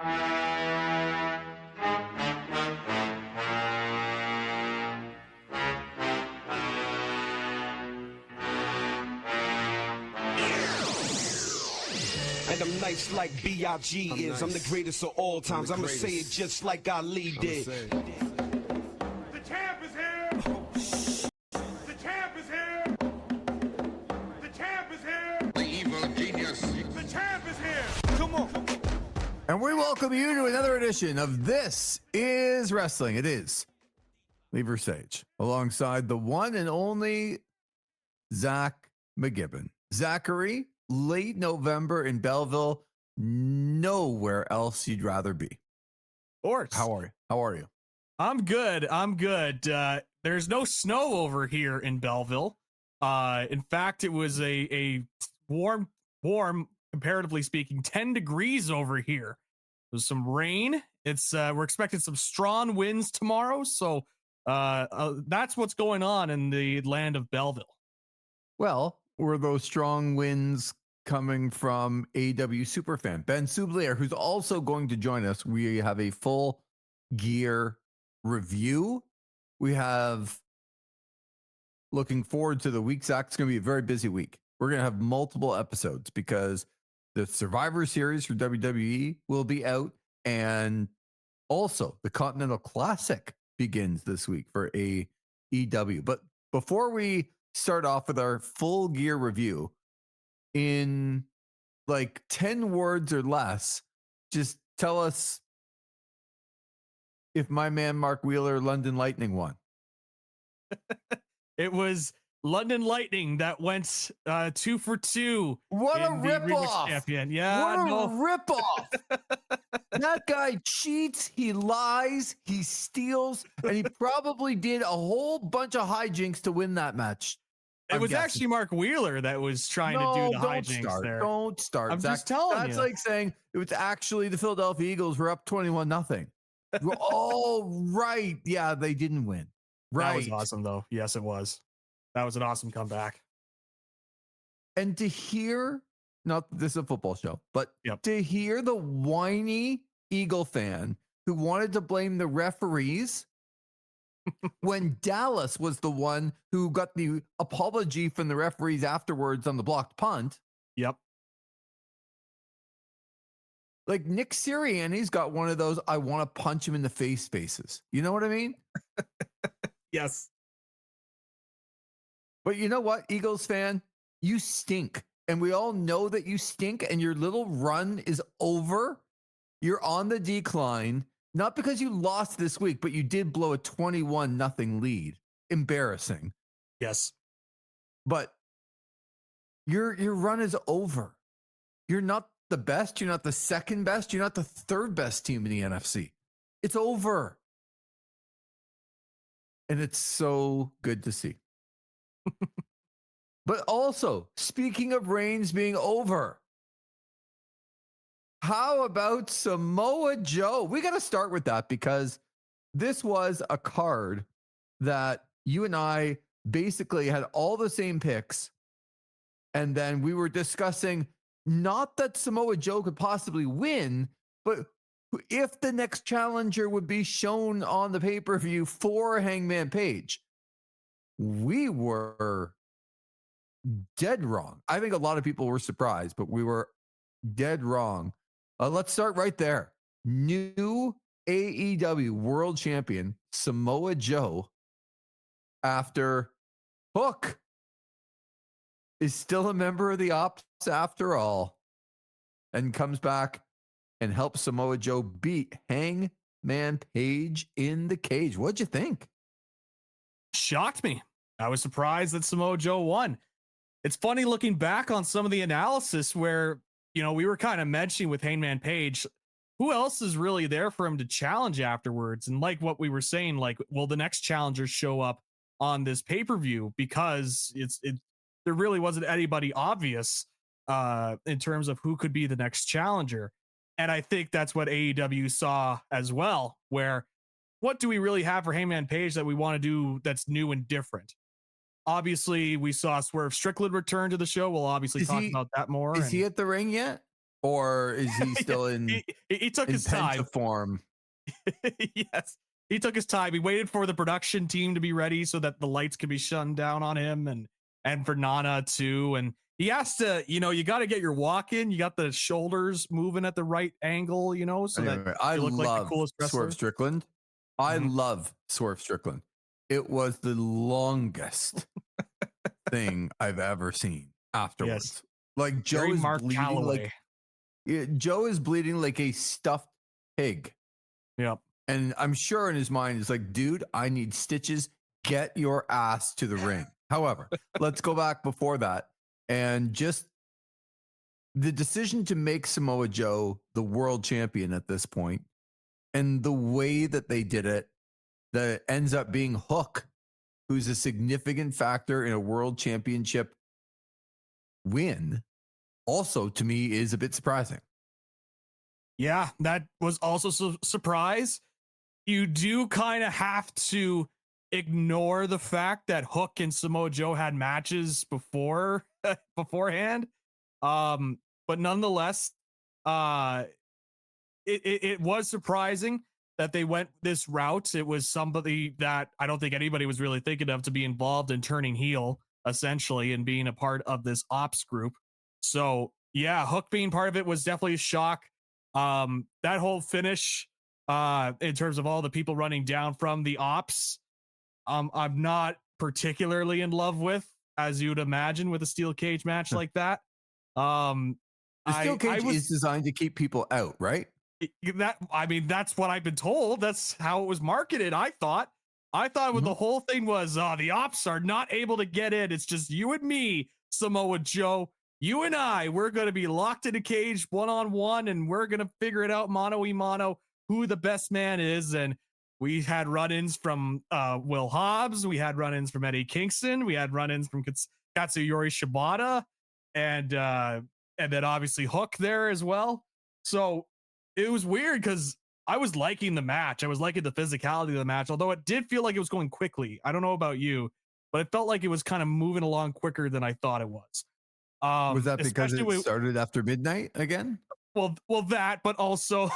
And I'm nice like B.I.G. is. I'm the greatest of all times. I'ma say it just like Ali did. The champ is here! The champ is here! The champ is here! The evil genius. The champ is here! Come on. And we welcome you to another edition of This Is Wrestling. It is Lee Versage, alongside the one and only Zach McGibbon. Zachary, late November in Belleville, nowhere else you'd rather be. Of course. How are you? I'm good. There's no snow over here in Belleville. In fact, it was a warm, comparatively speaking, 10 degrees over here. There's some rain. We're expecting some strong winds tomorrow. So that's what's going on in the land of Belleville. Well, were those strong winds coming from AEW SuperFan Ben Soubliere, who's also going to join us? We have a full gear review. We have, looking forward to the week, Zach. It's going to be a very busy week. We're going to have multiple episodes because the Survivor Series for WWE will be out, and also the Continental Classic begins this week for AEW. But before we start off with our full gear review, in like 10 words or less, just tell us if my man Mark Wheeler, London Lightning, won. It was London Lightning that went 2 for 2. What a ripoff! Champion. Yeah, what a ripoff! That guy cheats, he lies, he steals, and he probably did a whole bunch of hijinks to win that match. It was actually Mark Wheeler that was trying to do the hijinks there. Don't start. I'm Zach, just telling you. That's like saying it was actually the Philadelphia Eagles were up 21-0. Oh, right. Yeah, they didn't win. Right. That was awesome, though. Yes, it was. That was an awesome comeback. And to hear, not that this is a football show, but to hear the whiny Eagle fan who wanted to blame the referees when Dallas was the one who got the apology from the referees afterwards on the blocked punt. Yep. Like Nick Sirianni's got one of those I want to punch him in the face faces. You know what I mean? Yes. But you know what, Eagles fan? You stink. And we all know that you stink, and your little run is over. You're on the decline. Not because you lost this week, but you did blow a 21-0 lead. Embarrassing. Yes. But your run is over. You're not the best. You're not the second best. You're not the third best team in the NFC. It's over. And it's so good to see. But also, speaking of reigns being over, how about Samoa Joe? We got to start with that because this was a card that you and I basically had all the same picks. And then we were discussing not that Samoa Joe could possibly win, but if the next challenger would be shown on the pay-per-view for Hangman Page. We were dead wrong. I think a lot of people were surprised, but we were dead wrong. Let's start right there. New AEW World Champion Samoa Joe, after Hook is still a member of the Ops after all, and comes back and helps Samoa Joe beat Hangman Page in the cage. What'd you think? Shocked me. I was surprised that Samoa Joe won. It's funny looking back on some of the analysis where, you know, we were kind of mentioning with Hangman Page, who else is really there for him to challenge afterwards? And like what we were saying, like, will the next challenger show up on this pay-per-view? Because there really wasn't anybody obvious in terms of who could be the next challenger. And I think that's what AEW saw as well, where what do we really have for Hangman Page that we want to do that's new and different? Obviously, we saw Swerve Strickland return to the show. We'll obviously talk about that more. Is he at the ring yet? Or is he still in he took his time. Pentaform? Yes, he took his time. He waited for the production team to be ready so that the lights could be shut down on him and for Nana too. And he has to, you got to get your walk in. You got the shoulders moving at the right angle, so Anyway, that I you look like the love coolest wrestler. Swerve Strickland. I Mhm. love Swerve Strickland. It was the longest thing I've ever seen afterwards. Yes. Like Joe Very is Mark bleeding Calloway. Joe is bleeding like a stuffed pig. Yep. And I'm sure in his mind, he's like, dude, I need stitches. Get your ass to the ring. However, let's go back before that. And just the decision to make Samoa Joe the world champion at this point, and the way that they did it, that ends up being Hook, who's a significant factor in a world championship win, also to me is a bit surprising. Yeah, that was also a surprise. You do kind of have to ignore the fact that Hook and Samoa Joe had matches beforehand. But nonetheless, it was surprising that they went this route. It was somebody that I don't think anybody was really thinking of to be involved in turning heel, essentially, and being a part of this ops group. So yeah, Hook being part of it was definitely a shock. That whole finish, in terms of all the people running down from the ops, I'm not particularly in love with, as you'd imagine, with a steel cage match like that. The steel cage is designed to keep people out, right? That's what I've been told. That's how it was marketed. I thought the whole thing was the ops are not able to get in. It's just you and me, Samoa Joe. You and I, we're going to be locked in a cage one-on-one, and we're going to figure it out mano-y-mano who the best man is. And we had run-ins from Will Hobbs. We had run-ins from Eddie Kingston. We had run-ins from Katsuyori Shibata. And then obviously Hook there as well. So it was weird because I was liking the match. I was liking the physicality of the match, although it did feel like it was going quickly. I don't know about you, but it felt like it was kind of moving along quicker than I thought it was. Was that because it started after midnight again? Well, that, but also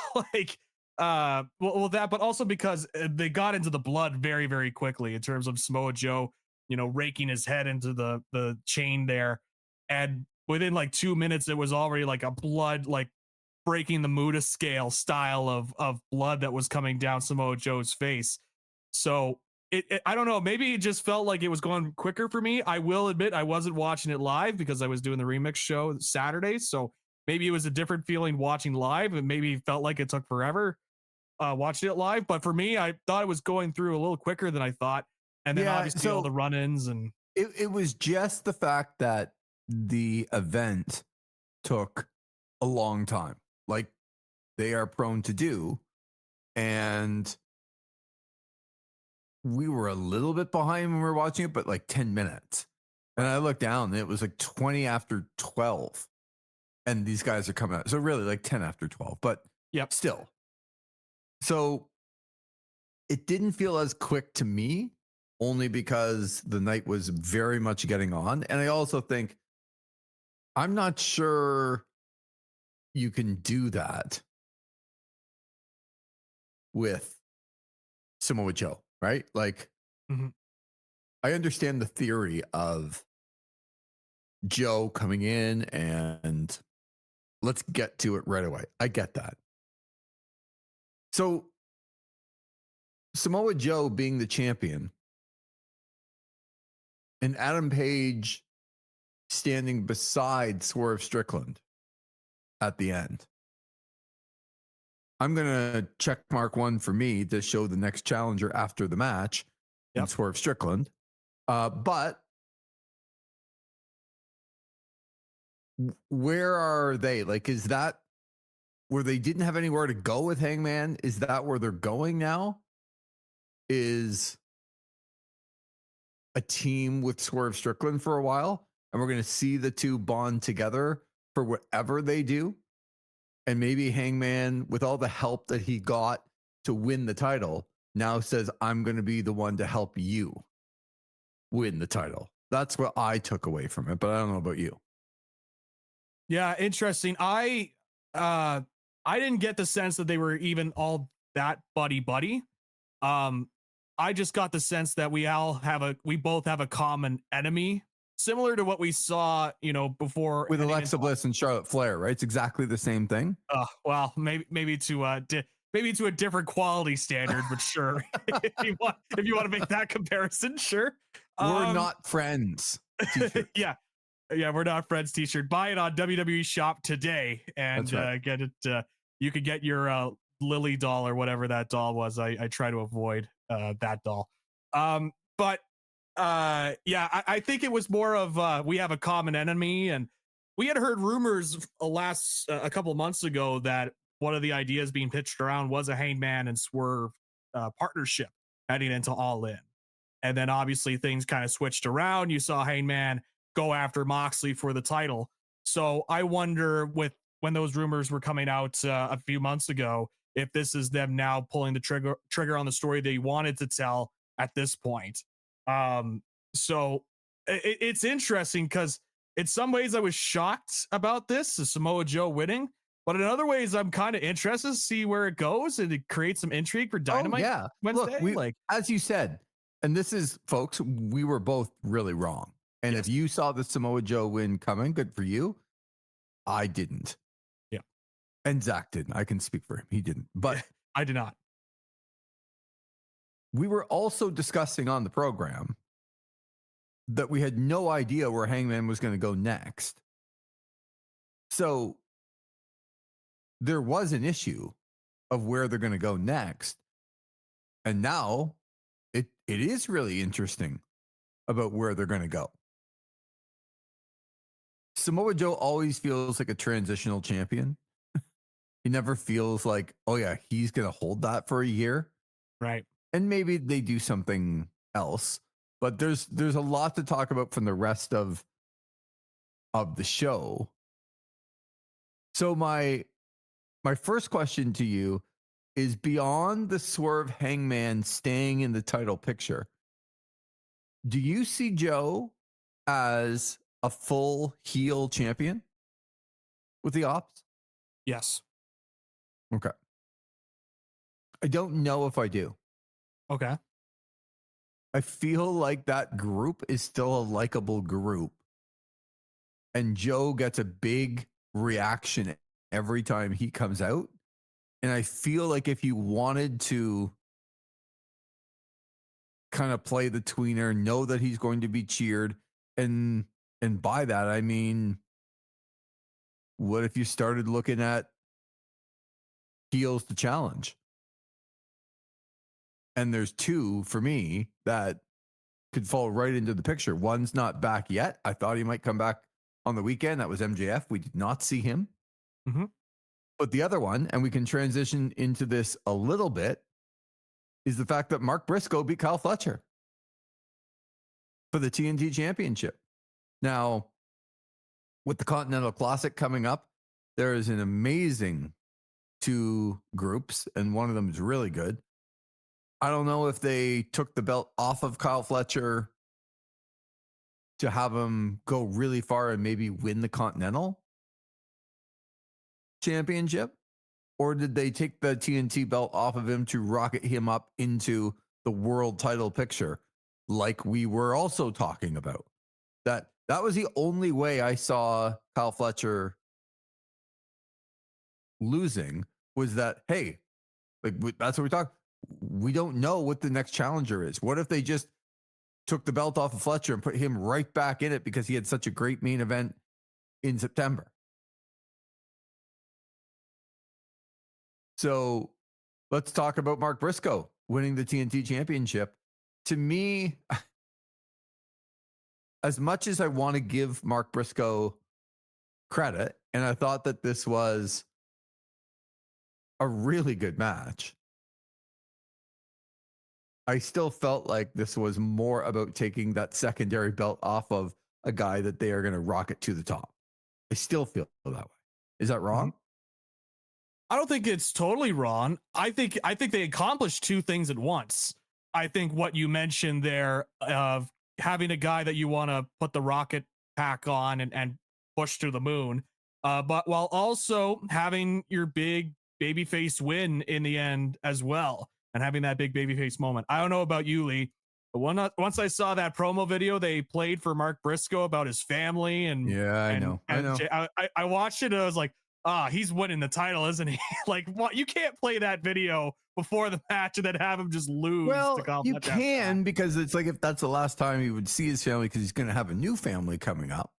that, but also because they got into the blood very, very quickly in terms of Samoa Joe, raking his head into the chain there. And within like 2 minutes, it was already like a blood, like breaking the Muda scale style of blood that was coming down Samoa Joe's face. So I don't know. Maybe it just felt like it was going quicker for me. I will admit I wasn't watching it live because I was doing the remix show Saturday. So maybe it was a different feeling watching live, and maybe it felt like it took forever watching it live. But for me, I thought it was going through a little quicker than I thought. And then obviously all the run-ins and it was just the fact that the event took a long time, like they are prone to do. And we were a little bit behind when we were watching it, but like 10 minutes. And I looked down and it was like 20 after 12. And these guys are coming out. So really like 10 after 12, but still. So it didn't feel as quick to me, only because the night was very much getting on. And I also think, I'm not sure you can do that with Samoa Joe. Right? Like, I understand the theory of Joe coming in and let's get to it right away. I get that. So, Samoa Joe being the champion and Adam Page standing beside Swerve Strickland at the end. I'm going to check mark one for me to show the next challenger after the match in Swerve Strickland. But where are they? Like, is that where they didn't have anywhere to go with Hangman? Is that where they're going now? Is a team with Swerve Strickland for a while, and we're going to see the two bond together for whatever they do? And maybe Hangman, with all the help that he got to win the title, now says, I'm going to be the one to help you win the title. That's what I took away from it, but I don't know about you. Yeah, interesting. I I didn't get the sense that they were even all that buddy. I just got the sense that we both have a common enemy, similar to what we saw, before with Alexa Bliss and Charlotte Flair, right? It's exactly the same thing. Well, maybe to a different quality standard, but sure. if you want to make that comparison, sure. We're not friends. Yeah, we're not friends t-shirt. Buy it on WWE shop today and get it. You could get your Lily doll or whatever that doll was. I try to avoid that doll. But I think it was more of we have a common enemy, and we had heard rumors a couple of months ago that one of the ideas being pitched around was a Hangman and Swerve partnership heading into All In. And then obviously things kind of switched around. You saw Hangman go after Moxley for the title. So I wonder, when those rumors were coming out a few months ago, if this is them now pulling the trigger on the story they wanted to tell at this point. So it's interesting because in some ways I was shocked about this, Samoa Joe winning, but in other ways I'm kind of interested to see where it goes, and it creates some intrigue for Dynamite. Wednesday. Look, as you said, and this is, folks, we were both really wrong. And if you saw the Samoa Joe win coming, good for you. I didn't. Yeah. And Zach didn't. I can speak for him. He didn't. But I did not. We were also discussing on the program that we had no idea where Hangman was going to go next. So there was an issue of where they're going to go next. And now it is really interesting about where they're going to go. Samoa Joe always feels like a transitional champion. He never feels like, oh yeah, he's going to hold that for a year. Right. And maybe they do something else, but there's a lot to talk about from the rest of the show. So my first question to you is, beyond the Swerve Hangman staying in the title picture, do you see Joe as a full heel champion with the Ops? Yes. Okay. I don't know if I do. Okay. I feel like that group is still a likable group, and Joe gets a big reaction every time he comes out. And I feel like if you wanted to kind of play the tweener, know that he's going to be cheered, and by that I mean, what if you started looking at heels to challenge? And there's two for me that could fall right into the picture. One's not back yet. I thought he might come back on the weekend. That was MJF. We did not see him. Mm-hmm. But the other one, and we can transition into this a little bit, is the fact that Mark Briscoe beat Kyle Fletcher for the TNT Championship. Now, with the Continental Classic coming up, there is an amazing two groups, and one of them is really good. I don't know if they took the belt off of Kyle Fletcher to have him go really far and maybe win the Continental Championship, or did they take the TNT belt off of him to rocket him up into the world title picture, like we were also talking about? That was the only way I saw Kyle Fletcher losing, was that, hey, like, that's what we talk. We don't know what the next challenger is. What if they just took the belt off of Fletcher and put him right back in it because he had such a great main event in September? So let's talk about Mark Briscoe winning the TNT Championship. To me, as much as I want to give Mark Briscoe credit, and I thought that this was a really good match, I still felt like this was more about taking that secondary belt off of a guy that they are going to rocket to the top. I still feel that way. Is that wrong? Mm-hmm. I don't think it's totally wrong. I think they accomplished two things at once. I think what you mentioned there of having a guy that you want to put the rocket pack on and push to the moon, but while also having your big babyface win in the end as well, and having that big babyface moment. I don't know about you, Lee, but once I saw that promo video they played for Mark Briscoe about his family, and Yeah, I know. I watched it and I was like, he's winning the title, isn't he? Like, what? You can't play that video before the match and then have him just lose. Well, to you can, because it's like if that's the last time he would see his family, because he's going to have a new family coming up.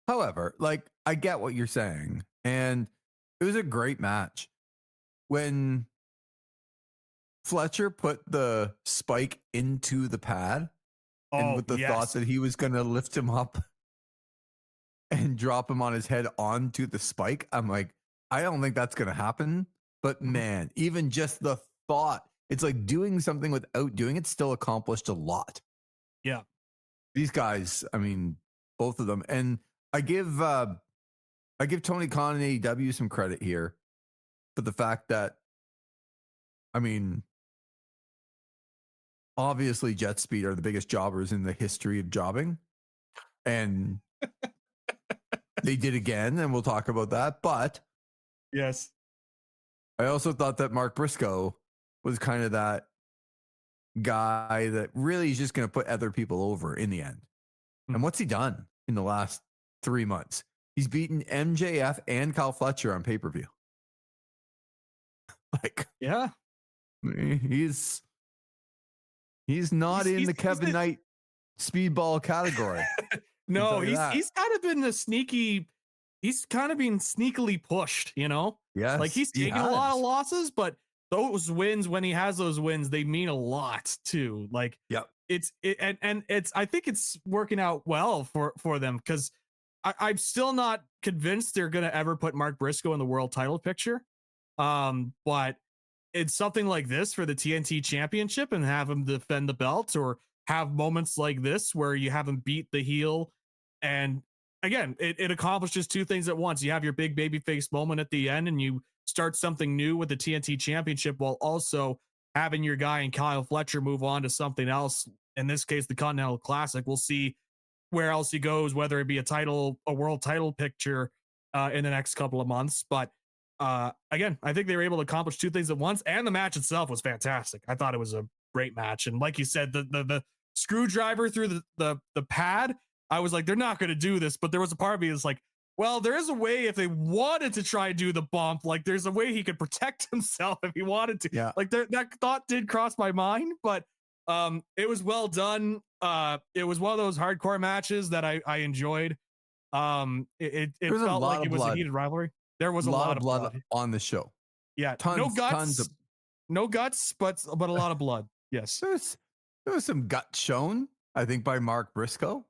However, like, I get what you're saying, and it was a great match. When Fletcher put the spike into the pad, and with the thought that he was going to lift him up and drop him on his head onto the spike, I'm like, I don't think that's going to happen. But man, even just the thought, it's like doing something without doing it still accomplished a lot. Yeah. These guys, I mean, both of them. And I give Tony Khan and AEW some credit here for the fact that, I mean, obviously Jet Speed are the biggest jobbers in the history of jobbing. And they did again, and we'll talk about that. But yes, I also thought that Mark Briscoe was kind of that guy that really is just going to put other people over in the end. And what's he done in the last 3 months? He's beaten MJF and Kyle Fletcher on pay-per-view. Like, yeah, he's not in the Kevin Knight speedball category. No, he's kind of been he's kind of been sneakily pushed, you know? Yeah. Like, he's taken a lot of losses, but those wins, when he has those wins, they mean a lot too. Like, yep. It's I think it's working out well for them, because I'm still not convinced they're gonna ever put Mark Briscoe in the world title picture. But it's something like this for the TNT championship, and have him defend the belt, or have moments like this where you have him beat the heel. And again, it accomplishes two things at once. You have your big babyface moment at the end, and you start something new with the TNT championship, while also having your guy in Kyle Fletcher move on to something else. In this case, the Continental Classic. We'll see where else he goes, whether it be a world title picture in the next couple of months. But again, I think they were able to accomplish two things at once, and the match itself was fantastic. I thought it was a great match. And like you said, the screwdriver through the pad, I was like, they're not going to do this. But there was a part of me that's like, well, there is a way if they wanted to try and do the bump. Like, there's a way he could protect himself if he wanted to. Yeah. Like, that thought did cross my mind, but it was well done. It was one of those hardcore matches that I enjoyed. It felt like it was a heated rivalry. There was a lot of blood on the show. Yeah, no guts, but a lot of blood. Yes, there was some guts shown, I think, by Mark Briscoe.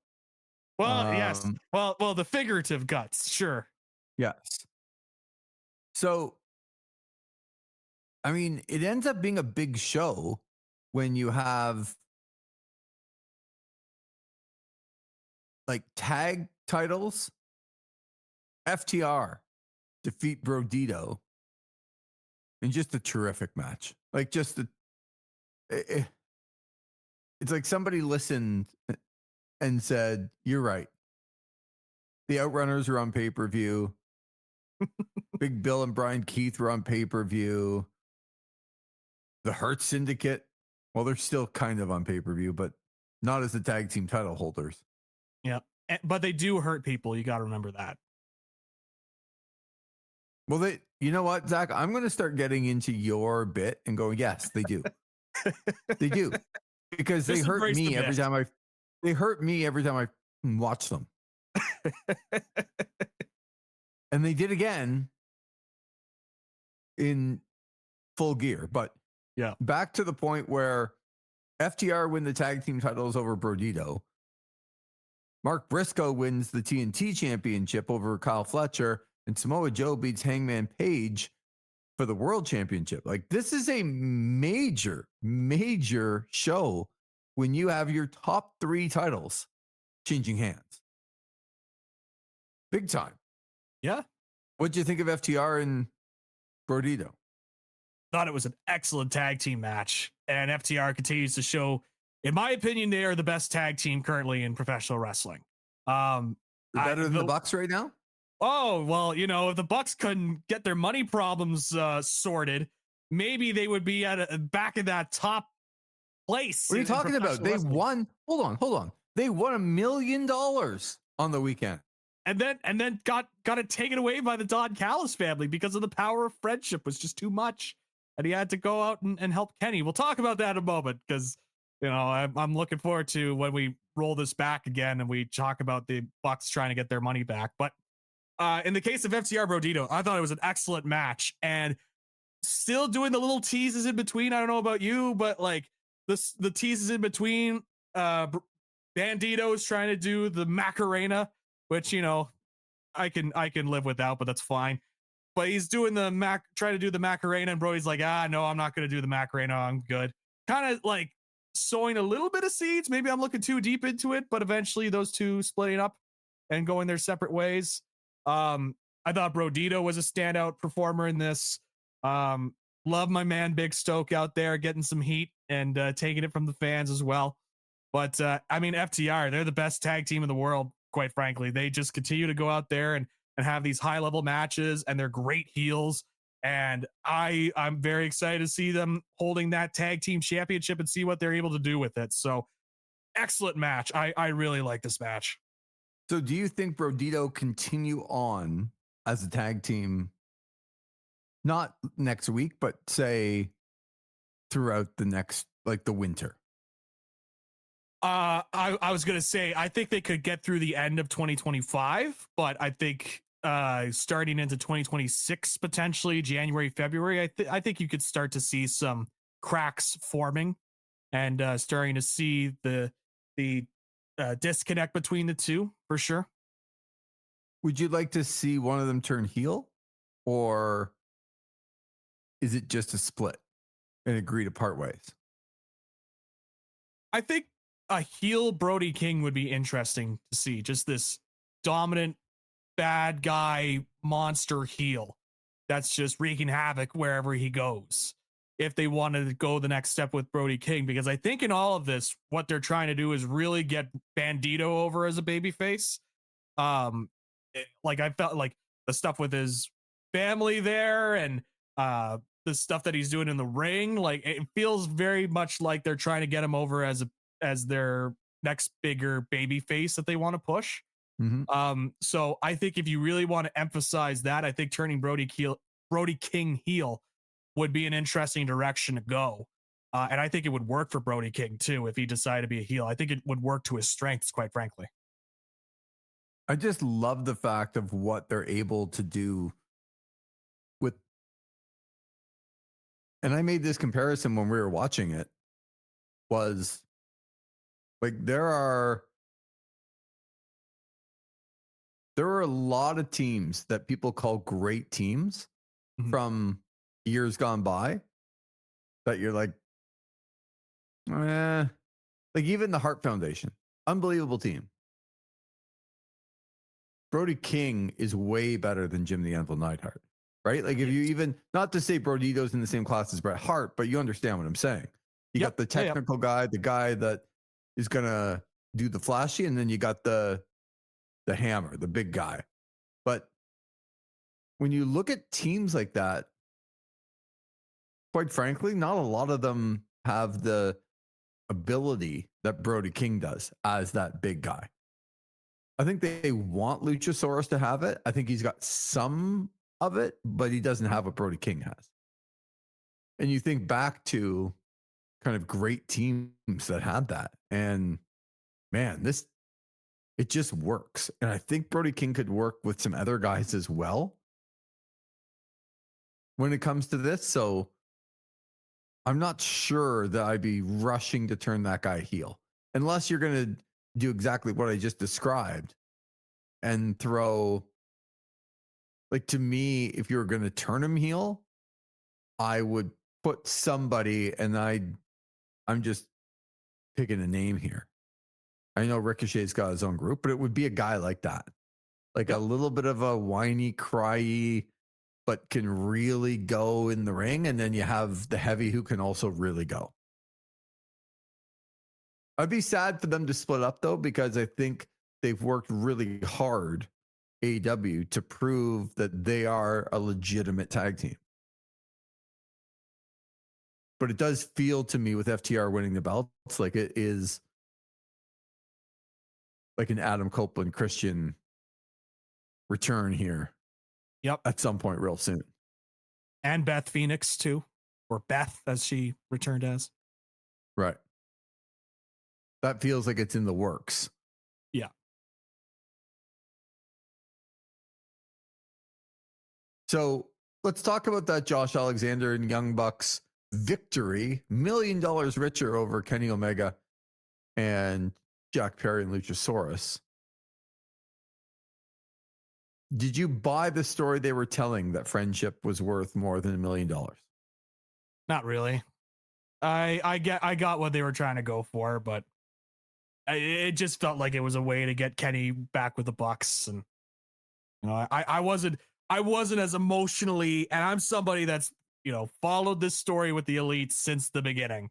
Well, yes. Well, the figurative guts, sure. Yes. So, I mean, it ends up being a big show when you have like tag titles. FTR defeat Brodito in just a terrific match. Like, it's like somebody listened and said, you're right. The Outrunners are on pay-per-view. Big Bill and Brian Keith were on pay-per-view. The Hurt Syndicate, well, they're still kind of on pay-per-view, but not as the tag team title holders. Yeah, but they do hurt people. You got to remember that. Well, you know what, Zach? I'm going to start getting into your bit and going, yes, they do. They do. Because they hurt me every time I watch them. And they did again in Full Gear. But yeah, back to the point where FTR win the tag team titles over Brodito. Mark Briscoe wins the TNT championship over Kyle Fletcher, and Samoa Joe beats Hangman Page for the world championship. Like, this is a major, major show when you have your top three titles changing hands. Big time. Yeah. What'd you think of FTR and Brodito? Thought it was an excellent tag team match, and FTR continues to show, in my opinion, they are the best tag team currently in professional wrestling. They're better than the Bucks right now? Oh, well, if the Bucks couldn't get their money problems sorted, maybe they would be back in that top place. What are you talking about? They won. Hold on. They won $1 million on the weekend. And then got it taken away by the Don Callis family because of the power of friendship was just too much. And he had to go out and help Kenny. We'll talk about that in a moment because, I'm looking forward to when we roll this back again and we talk about the Bucks trying to get their money back. But in the case of FTR Brodito, I thought it was an excellent match and still doing the little teases in between. I don't know about you, but like the teases in between, Bandito is trying to do the Macarena, which, I can live without, but that's fine. But he's doing trying to do the Macarena, and Brody's like, no, I'm not going to do the Macarena. I'm good. Kind of like sowing a little bit of seeds. Maybe I'm looking too deep into it, but eventually those two splitting up and going their separate ways. I thought Brodito was a standout performer in this. Love my man, Big Stoke out there getting some heat and taking it from the fans as well. But FTR, they're the best tag team in the world, quite frankly. They just continue to go out there and have these high level matches, and they're great heels. And I'm very excited to see them holding that tag team championship and see what they're able to do with it. So excellent match. I really like this match. So do you think Brodito continue on as a tag team, not next week, but say throughout the next, like the winter? I was going to say, I think they could get through the end of 2025, but I think starting into 2026, potentially January, February, I think you could start to see some cracks forming and starting to see the disconnect between the two for sure. Would you like to see one of them turn heel, or is it just a split and agree to part ways? I think a heel Brody King would be interesting to see. Just this dominant bad guy monster heel that's just wreaking havoc wherever he goes. If they wanted to go the next step with Brody King, because I think in all of this, what they're trying to do is really get Bandito over as a babyface. Like I felt like the stuff with his family there and the stuff that he's doing in the ring, like it feels very much like they're trying to get him over as their next bigger baby face that they want to push. Mm-hmm. So I think if you really want to emphasize that, I think turning Brody King heel would be an interesting direction to go. And I think it would work for Brody King too if he decided to be a heel. I think it would work to his strengths, quite frankly. I just love the fact of what they're able to do with. And I made this comparison when we were watching it, was like there are a lot of teams that people call great teams from years gone by that you're like, like even the Hart Foundation, unbelievable team. Brody King is way better than Jim the Anvil Neidhart, right? Like if you even, not to say Brodito's in the same class as Bret Hart, but you understand what I'm saying. You got the technical guy, the guy that is going to do the flashy, and then you got the hammer, the big guy. But when you look at teams like that, quite frankly, not a lot of them have the ability that Brody King does as that big guy. I think they want Luchasaurus to have it. I think he's got some of it, but he doesn't have what Brody King has. And you think back to kind of great teams that had that. And man, it just works. And I think Brody King could work with some other guys as well when it comes to this. So I'm not sure that I'd be rushing to turn that guy heel unless you're going to do exactly what I just described and throw, like, to me, if you were going to turn him heel, I would put somebody, and I'm just picking a name here. I know Ricochet's got his own group, but it would be a guy like that, like a little bit of a whiny, cryy, but can really go in the ring. And then you have the heavy who can also really go. I'd be sad for them to split up though, because I think they've worked really hard, AEW, to prove that they are a legitimate tag team. But it does feel to me with FTR winning the belts like it is like an Adam Copeland Christian return here. Yep. At some point real soon. And Beth Phoenix too, or Beth as she returned as. Right. That feels like it's in the works. Yeah. So let's talk about that Josh Alexander and Young Bucks victory. $1 million richer over Kenny Omega and Jack Perry and Luchasaurus. Did you buy the story they were telling that friendship was worth more than $1 million? Not really. I got what they were trying to go for, but it just felt like it was a way to get Kenny back with the Bucks, and you know, I wasn't as emotionally, and I'm somebody that's, you know, followed this story with the Elites since the beginning,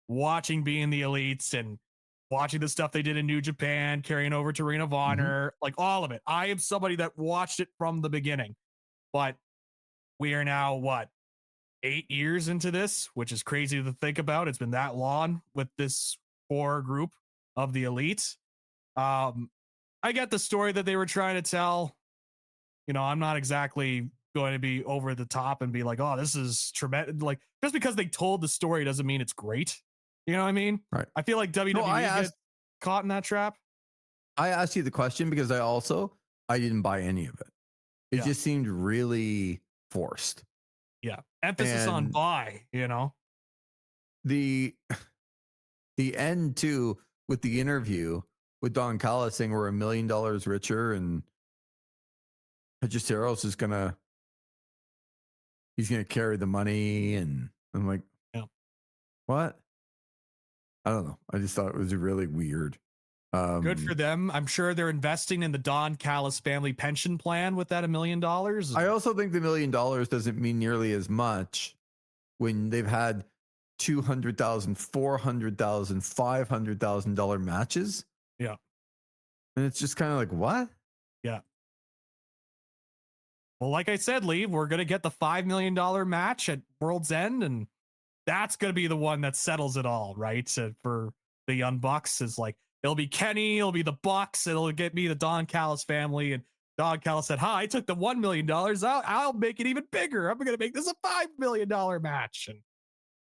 watching being the Elites and watching the stuff they did in New Japan, carrying over to Ring of Honor, like all of it. I am somebody that watched it from the beginning, but we are now what, 8 years into this, which is crazy to think about. It's been that long with this core group of the Elites. I get the story that they were trying to tell. You know, I'm not exactly going to be over the top and be like, oh, this is tremendous. Like, just because they told the story doesn't mean it's great. You know what I mean? Right. I feel like WWE gets caught in that trap. I asked you the question because I didn't buy any of it. It just seemed really forced. Yeah. Emphasis on buy, you know? The end too, with the interview with Don Callis saying we're $1 million richer and Hechicero is he's gonna carry the money, and I'm like, what? I don't know. I just thought it was really weird. Good for them. I'm sure they're investing in the Don Callis family pension plan with that $1 million. I also think the $1 million doesn't mean nearly as much when they've had $200,000, $400,000, $500,000 matches. Yeah. And it's just kind of like, what? Yeah. Well, like I said, Lee, we're going to get the $5 million match at World's End, and that's going to be the one that settles it all, right? So for the Young Bucks, is like, it'll be Kenny, it'll be the Bucks, it'll get me the Don Callis family. And Don Callis said, I took the $1 million. I'll make it even bigger. I'm going to make this a $5 million match. And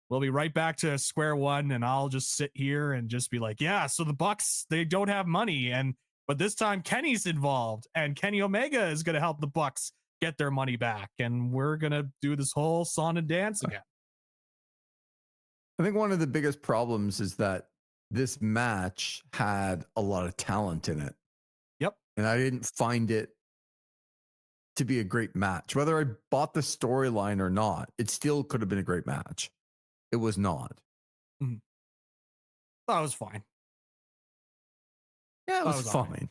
we'll be right back to square one. And I'll just sit here and just be like, yeah, so the Bucks, they don't have money. But this time Kenny's involved, and Kenny Omega is going to help the Bucks get their money back. And we're going to do this whole song and dance again. I think one of the biggest problems is that this match had a lot of talent in it. Yep. And I didn't find it to be a great match. Whether I bought the storyline or not, it still could have been a great match. It was not. Mm-hmm. That was fine. Yeah, it was fine. Right.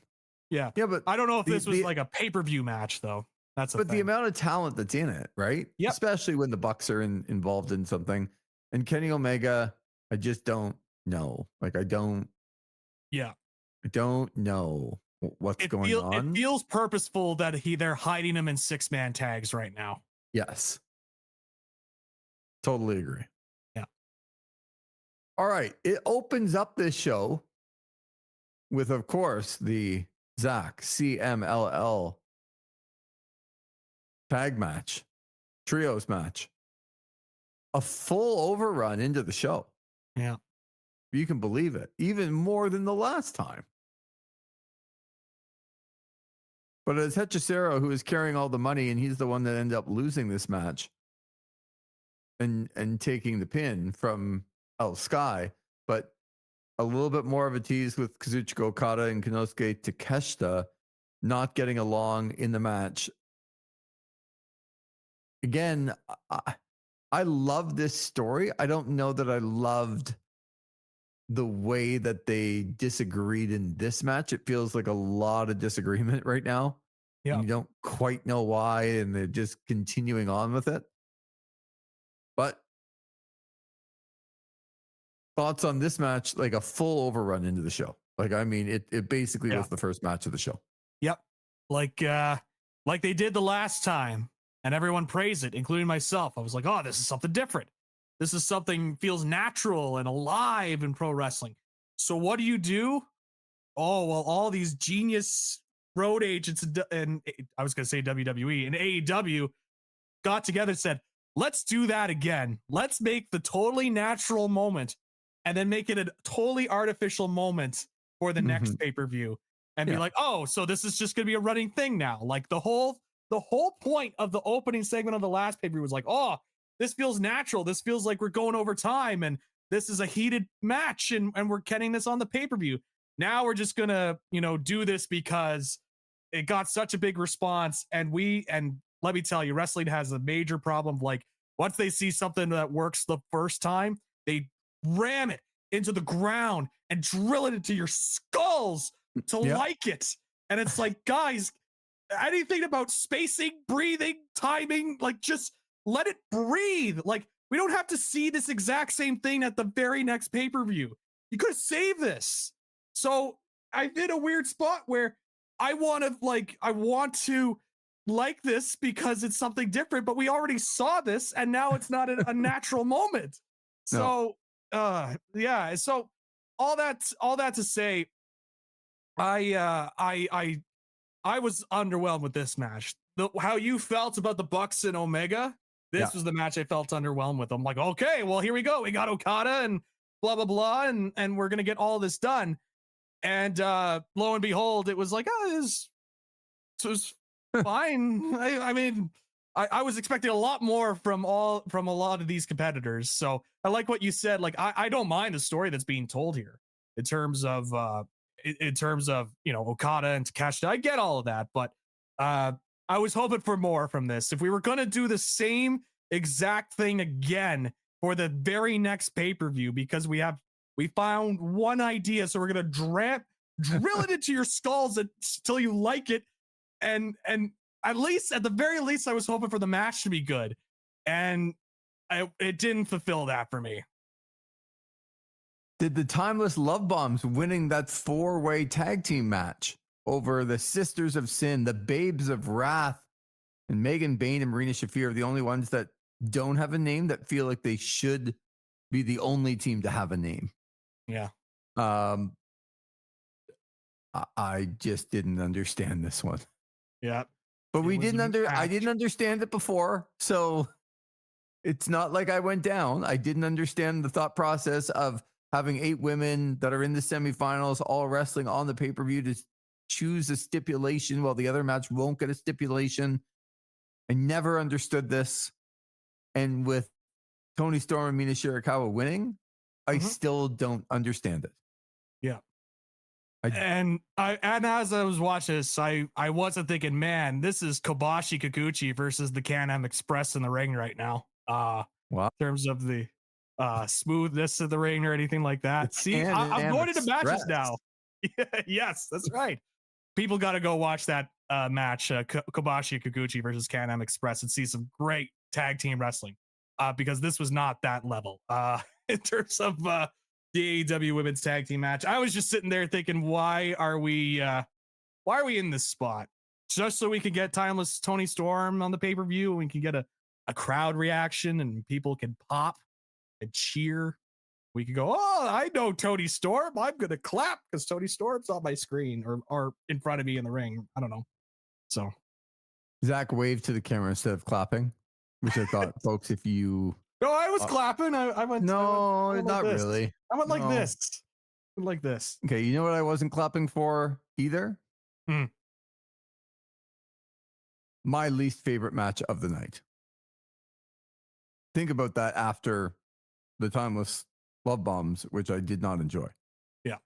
Yeah. Yeah, but I don't know if this was like a pay-per-view match, though. That's the amount of talent that's in it, right? Yep. Especially when the Bucks are involved in something. And Kenny Omega, I just don't know. Like, I don't know what's going on. It feels purposeful that they're hiding him in 6-man tags right now. Yes. Totally agree. Yeah. All right. It opens up this show with, of course, the Zach CMLL tag match, trios match. A full overrun into the show. Yeah. You can believe it. Even more than the last time. But it's Hechicero who is carrying all the money, and he's the one that ended up losing this match and taking the pin from El Sky. But a little bit more of a tease with Kazuchika Okada and Konosuke Takeshita not getting along in the match. Again, I love this story. I don't know that I loved the way that they disagreed in this match. It feels like a lot of disagreement right now. Yeah. You don't quite know why, and they're just continuing on with it. But thoughts on this match, like a full overrun into the show? Like, I mean, it basically was the first match of the show. Yep. Like they did the last time, and everyone praised it, including myself. I was like, oh, this is something different. This is something feels natural and alive in pro wrestling. So what do? Oh, well, all these genius road agents and I was going to say WWE and AEW got together and said, let's do that again. Let's make the totally natural moment and then make it a totally artificial moment for the next pay-per-view and be like, oh, so this is just going to be a running thing now. Like the whole point of the opening segment of the last pay-per-view was like, oh, this feels natural. This feels like we're going over time and this is a heated match and we're getting this on the pay-per-view. Now we're just going to, do this because it got such a big response. And let me tell you, wrestling has a major problem. Like once they see something that works the first time, they ram it into the ground and drill it into your skulls to like it. And it's like, guys, anything about spacing, breathing, timing, like just let it breathe. Like we don't have to see this exact same thing at the very next pay-per-view. You could have saved this. So I did a weird spot where I want to like this because it's something different, but we already saw this and now it's not a natural moment. So so all that to say, I was underwhelmed with this match. How you felt about the Bucks and Omega, this was the match I felt underwhelmed with. I'm like, okay, well, here we go. We got Okada and blah, blah, blah. And we're going to get all this done. And lo and behold, it was like, this was fine. I mean, I was expecting a lot more from a lot of these competitors. So I like what you said. Like, I don't mind the story that's being told here in terms of Okada and Takeshita. I get all of that, but I was hoping for more from this. If we were going to do the same exact thing again for the very next pay-per-view, because we found one idea, so we're going to drill it into your skulls until you like it. And at the very least, I was hoping for the match to be good. And it didn't fulfill that for me. Did the Timeless Love Bombs winning that 4-way tag team match over the Sisters of Sin, the Babes of Wrath, and Megan Bayne and Marina Shafir are the only ones that don't have a name, that feel like they should be the only team to have a name. Yeah. I just didn't understand this one. Yeah. But I didn't understand it before. So it's not like I went down. I didn't understand the thought process of having 8 women that are in the semifinals all wrestling on the pay-per-view to choose a stipulation while the other match won't get a stipulation. I never understood this. And with Toni Storm and Mina Shirakawa winning, I still don't understand it. Yeah. And as I was watching this, I wasn't thinking, man, this is Kobashi Kikuchi versus the Can-Am Express in the ring right now. Wow. In terms of the smoothness of the ring or anything like that. See, I'm going into matches now. Yes, that's right. People got to go watch that match, Kobashi Kikuchi versus Can-Am Express, and see some great tag team wrestling. Because this was not that level. In terms of the AEW women's tag team match, I was just sitting there thinking, why are we in this spot? Just so we could get Timeless Toni Storm on the pay-per-view and we can get a crowd reaction and people can pop and cheer. We could go, oh, I know Toni Storm. I'm going to clap because Toni Storm's on my screen or in front of me in the ring. I don't know. So Zach waved to the camera instead of clapping, which I thought, folks, if you... No, I was clapping. I went. No, I went not like this. really. I went like this. I went like this. Okay, you know what I wasn't clapping for either? My least favorite match of the night. Think about that after the Timeless Love Bombs, which I did not enjoy. Yeah.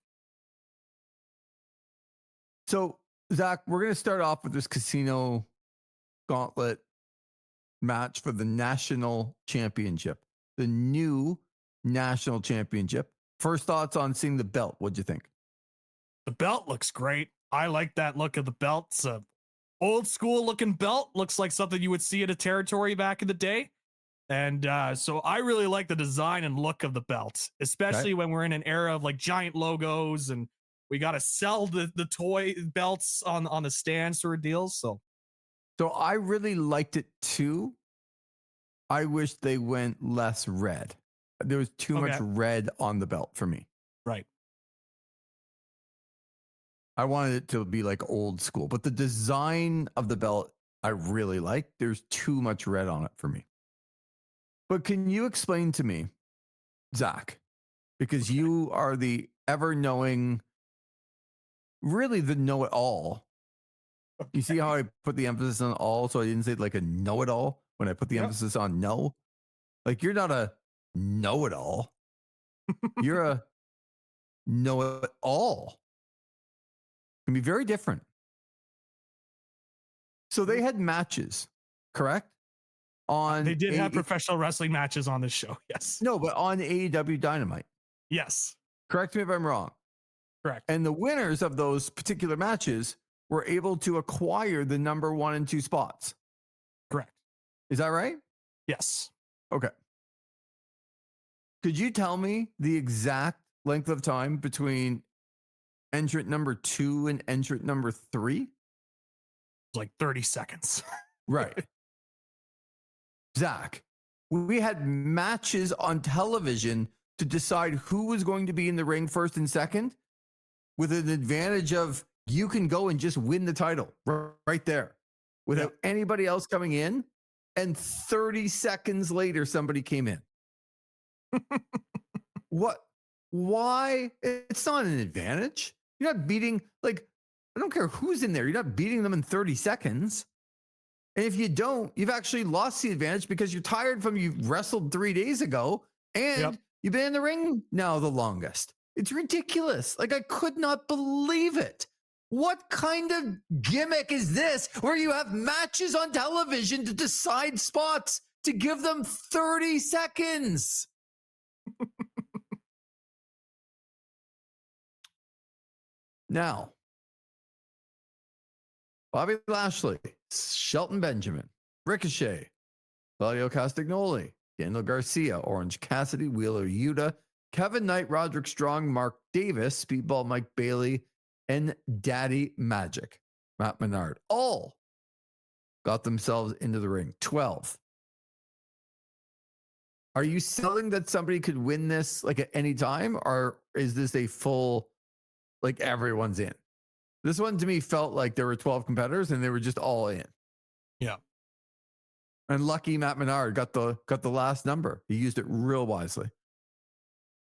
So, Zach, we're going to start off with this Casino Gauntlet match for the national championship, the new national championship. First thoughts on seeing the belt. What'd you think? The belt looks great. I like that look of the belt. It's a old school looking belt. Looks like something you would see at a territory back in the day. And so I really like the design and look of the belt, especially when we're in an era of like giant logos and We got to sell the toy belts on the stand sort of deals. So I really liked it too. I wish they went less red. There was too much red on the belt for me. Right. I wanted it to be like old school, but the design of the belt I really like. There's too much red on it for me. But can you explain to me, Zach, because you are the ever-knowing, really the know-it-all. You see how I put the emphasis on all, so I didn't say like a know-it-all when I put the emphasis on no? Like, you're not a know-it-all. You're a know-it-all. Can be very different. So they had matches, correct? They did have professional wrestling matches on this show. Yes. No, but on AEW Dynamite. Yes. Correct me if I'm wrong. Correct. And the winners of those particular matches were able to acquire the number 1 and 2 spots. Correct. Is that right? Yes. Okay. Could you tell me the exact length of time between entrant number 2 and entrant number 3? Like 30 seconds. Right. Zach, we had matches on television to decide who was going to be in the ring first and second, with an advantage of you can go and just win the title right there without anybody else coming in. And 30 seconds later, somebody came in. What? Why? It's not an advantage. You're not beating, like, I don't care who's in there. You're not beating them in 30 seconds. And if you don't, you've actually lost the advantage because you're tired from you wrestled 3 days ago and you've been in the ring now the longest. It's ridiculous. Like, I could not believe it. What kind of gimmick is this where you have matches on television to decide spots to give them 30 seconds? Now, Bobby Lashley, Shelton Benjamin, Ricochet, Claudio Castagnoli, Daniel Garcia, Orange Cassidy, Wheeler Yuta, Kevin Knight, Roderick Strong, Mark Davis, Speedball Mike Bailey, and Daddy Magic, Matt Menard, all got themselves into the ring. 12. Are you selling that somebody could win this like at any time, or is this a full, like, everyone's in? This one to me felt like there were 12 competitors and they were just all in. Yeah. And lucky Matt Menard got the last number. He used it real wisely.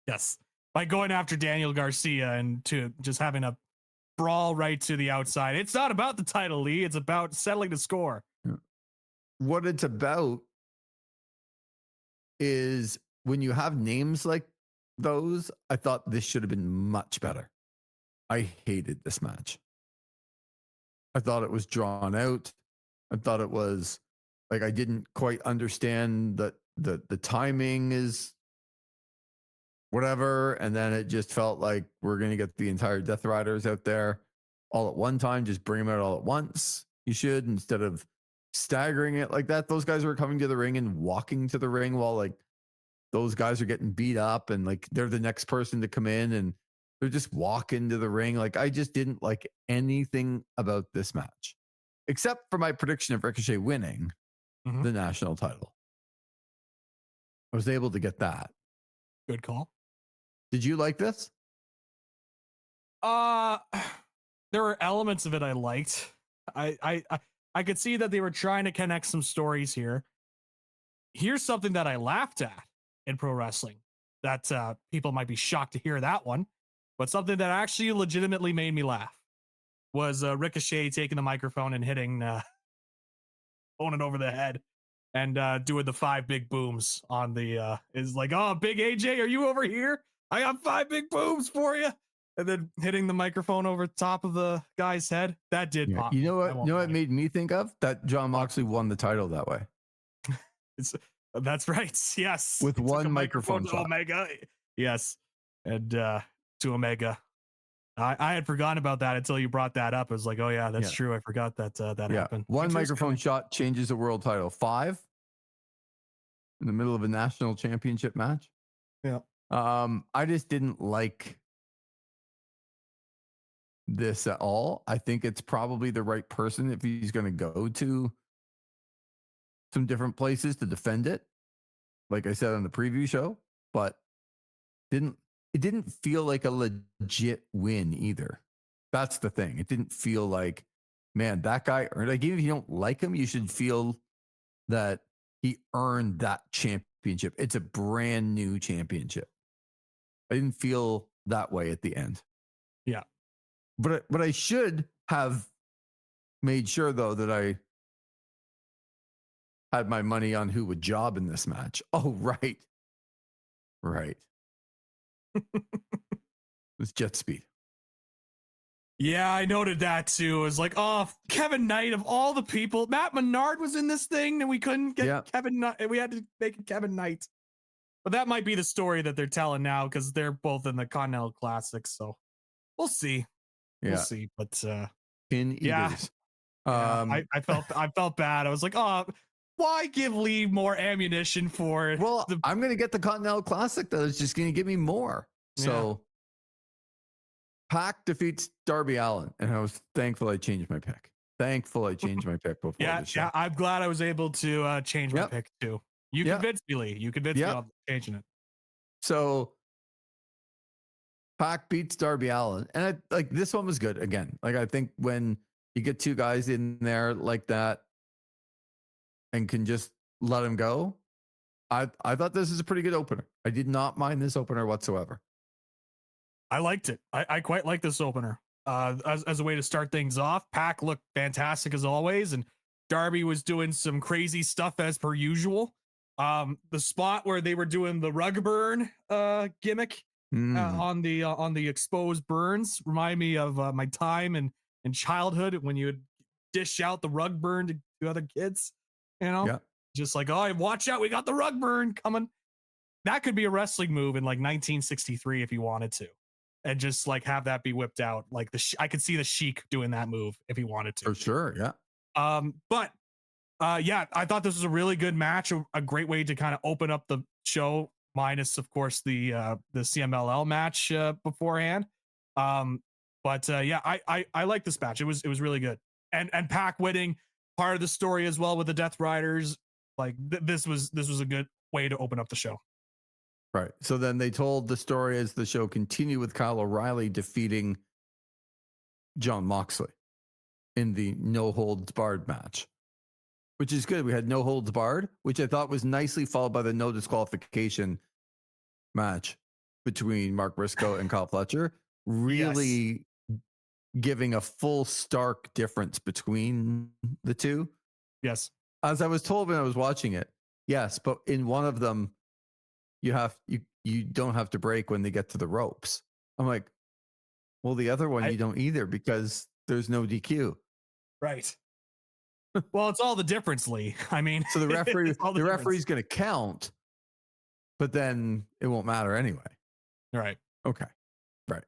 Yes. By going after Daniel Garcia and to just having a brawl right to the outside. It's not about the title, Lee. It's about settling the score. What it's about is when you have names like those, I thought this should have been much better. I hated this match. I thought it was drawn out. I thought it was like, I didn't quite understand that the timing is whatever. And then it just felt like we're going to get the entire Death Riders out there all at one time. Just bring them out all at once. You should, instead of staggering it like that. Those guys were coming to the ring and walking to the ring while, like, those guys are getting beat up and, like, they're the next person to come in and they're just walking to the ring. Like, I just didn't like anything about this match, except for my prediction of Ricochet winning the national title. I was able to get that. Good call. Did you like this? There were elements of it I liked. I could see that they were trying to connect some stories here. Here's something that I laughed at in pro wrestling that people might be shocked to hear that one, but something that actually legitimately made me laugh was Ricochet taking the microphone and hitting opponent over the head and doing the 5 big booms on the is like, oh, big AJ, are you over here? I got 5 big booms for you. And then hitting the microphone over top of the guy's head. That did pop. You know what? You know what it made me think of? That John Moxley won the title that way. That's right. Yes. With one microphone shot. Omega. Yes. And to Omega. I had forgotten about that until you brought that up. I was like, oh yeah, that's true. I forgot that happened. One microphone shot changes the world title. 5 in the middle of a national championship match. Yeah. I just didn't like this at all. I think it's probably the right person if he's going to go to some different places to defend it. Like I said on the preview show, but it didn't feel like a legit win either. That's the thing. It didn't feel like, man, that guy earned, like, even if you don't like him, you should feel that he earned that championship. It's a brand new championship. I didn't feel that way at the end. Yeah. But I should have made sure, though, that I had my money on who would job in this match. Oh, right. Right. It was Jet Speed. Yeah, I noted that too. It was like, oh, Kevin Knight of all the people. Matt Menard was in this thing and we couldn't get Kevin Knight. We had to make it Kevin Knight. But that might be the story that they're telling now because they're both in the Continental Classic. So we'll see. We'll see. But yeah. I felt bad. I was like, oh, why give Lee more ammunition for I'm going to get the Continental Classic that is just going to give me more. So Pac defeats Darby Allin, and I was thankful I changed my pick. Before the show. Yeah, I'm glad I was able to change my pick too. You convinced me, Lee. You convinced me on changing it. So Pac beats Darby Allin, and this one was good again. Like, I think when you get two guys in there like that and can just let him go, I thought this is a pretty good opener. I did not mind this opener whatsoever. I liked it. I quite like this opener as a way to start things off. Pac looked fantastic as always, and Darby was doing some crazy stuff as per usual. The spot where they were doing the rug burn gimmick on the exposed burns remind me of my time in childhood when you would dish out the rug burn to other kids. Just like, oh, watch out, we got the rug burn coming. That could be a wrestling move in like 1963 if you wanted to, and just like have that be whipped out. Like I could see the Sheik doing that move if he wanted to. For sure, yeah. I thought this was a really good match, a great way to kind of open up the show, minus of course the CMLL match beforehand. I like this match. It was really good, and Pac winning part of the story as well with the Death Riders. Like this was a good way to open up the show. Right. So then they told the story as the show continued with Kyle O'Reilly defeating Jon Moxley in the no holds barred match, which is good. We had no holds barred, which I thought was nicely followed by the no disqualification match between Mark Briscoe and Kyle Fletcher, really giving a full stark difference between the two. Yes. As I was told when I was watching it, yes, but in one of them, you don't have to break when they get to the ropes. I'm like, well, the other one you don't either because there's no DQ. Right. Well, it's all the difference, Lee. I mean, so the referee's going to count, but then it won't matter anyway. Right. Okay. Right.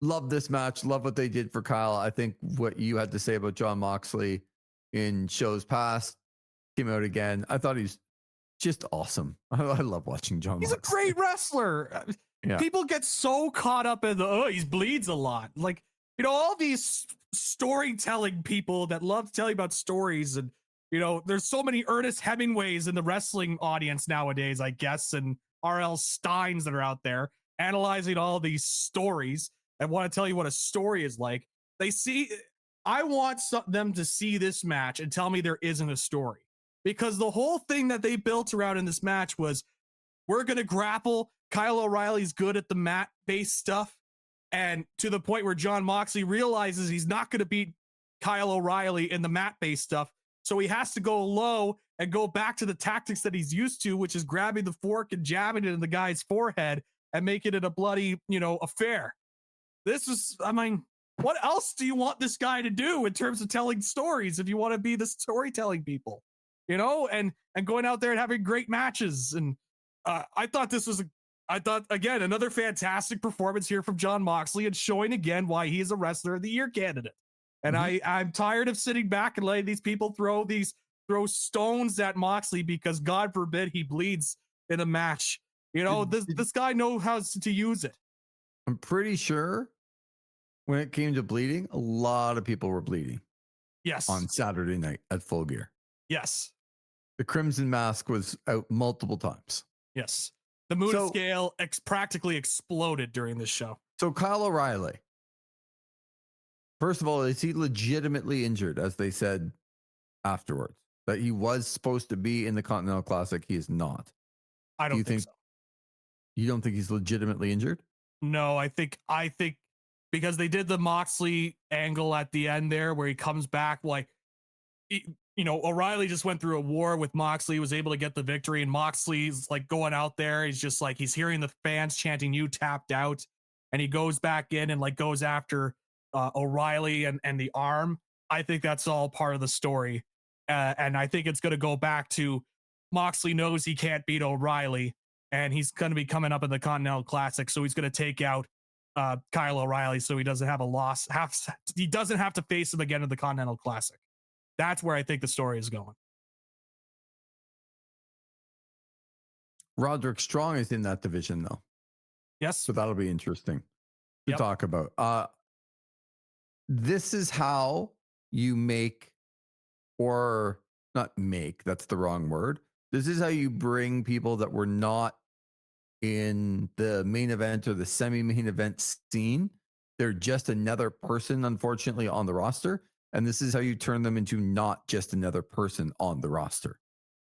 Love this match. Love what they did for Kyle. I think what you had to say about Jon Moxley in shows past came out again. I thought he's just awesome. I love watching Jon Moxley. He's a great wrestler. Yeah. People get so caught up in he bleeds a lot. Like, all these storytelling people that love to tell you about stories, and there's so many Ernest Hemingways in the wrestling audience nowadays, I guess, and R.L. Steins that are out there analyzing all these stories and want to tell you what a story is like. I want them to see this match and tell me there isn't a story, because the whole thing that they built around in this match was, we're going to grapple. Kyle O'Reilly's good at the mat-based stuff. And to the point where Jon Moxley realizes he's not going to beat Kyle O'Reilly in the mat-based stuff. So he has to go low and go back to the tactics that he's used to, which is grabbing the fork and jabbing it in the guy's forehead and making it a bloody, affair. What else do you want this guy to do in terms of telling stories if you want to be the storytelling people, and going out there and having great matches? And I thought again, another fantastic performance here from Jon Moxley, and showing again why he is a Wrestler of the Year candidate. And I'm tired of sitting back and letting these people throw stones at Moxley because God forbid he bleeds in a match. This guy knows how to use it. I'm pretty sure when it came to bleeding, a lot of people were bleeding Yes. on Saturday night at Full Gear. Yes. The Crimson Mask was out multiple times. Yes. The mood scale practically exploded during this show. So Kyle O'Reilly, first of all, is he legitimately injured, as they said afterwards? That he was supposed to be in the Continental Classic. He is not. I don't think so. You don't think he's legitimately injured? No, I think because they did the Moxley angle at the end there where he comes back like, O'Reilly just went through a war with Moxley, was able to get the victory, and Moxley's like going out there. He's just like, he's hearing the fans chanting, "You tapped out," and he goes back in and like goes after O'Reilly and the arm. I think that's all part of the story. And I think it's going to go back to Moxley knows he can't beat O'Reilly, and he's going to be coming up in the Continental Classic. So he's going to take out Kyle O'Reilly so he doesn't have a loss. He doesn't have to face him again in the Continental Classic. That's where I think the story is going. Roderick Strong is in that division, though. Yes. So that'll be interesting to talk about. This is how you make, or not make, that's the wrong word. This is how you bring people that were not in the main event or the semi-main event scene. They're just another person, unfortunately, on the roster. And this is how you turn them into not just another person on the roster.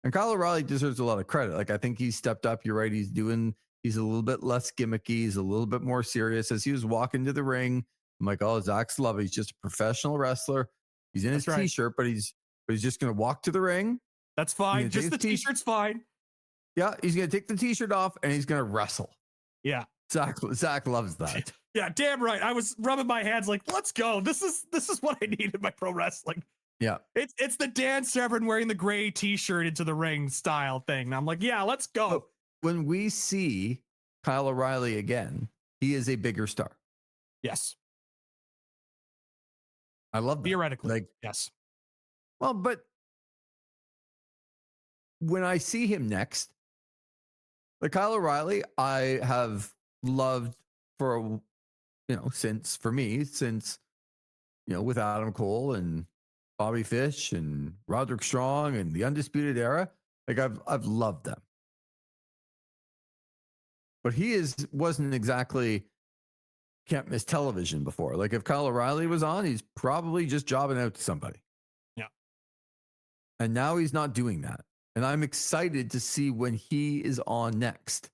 And Kyle O'Reilly deserves a lot of credit. Like, I think he's stepped up. You're right. He's a little bit less gimmicky. He's a little bit more serious. As he was walking to the ring, I'm like, oh, Zach's love. He's just a professional wrestler. He's in his t-shirt, but he's just going to walk to the ring. That's fine. Just the t-shirt's fine. Yeah. He's going to take the t-shirt off and he's going to wrestle. Yeah. Zach loves that. Yeah, damn right. I was rubbing my hands like, let's go. This is what I need in my pro wrestling. Yeah. It's the Dan Severn wearing the gray t-shirt into the ring style thing. And I'm like, yeah, let's go. But when we see Kyle O'Reilly again, he is a bigger star. Yes. I love that. Theoretically. Like, yes. Well, but when I see him next, like Kyle O'Reilly, I have loved for, since with Adam Cole and Bobby Fish and Roderick Strong and the Undisputed Era, like I've loved them. But he wasn't exactly can't miss television before. Like if Kyle O'Reilly was on, he's probably just jobbing out to somebody. Yeah. And now he's not doing that. And I'm excited to see when he is on next.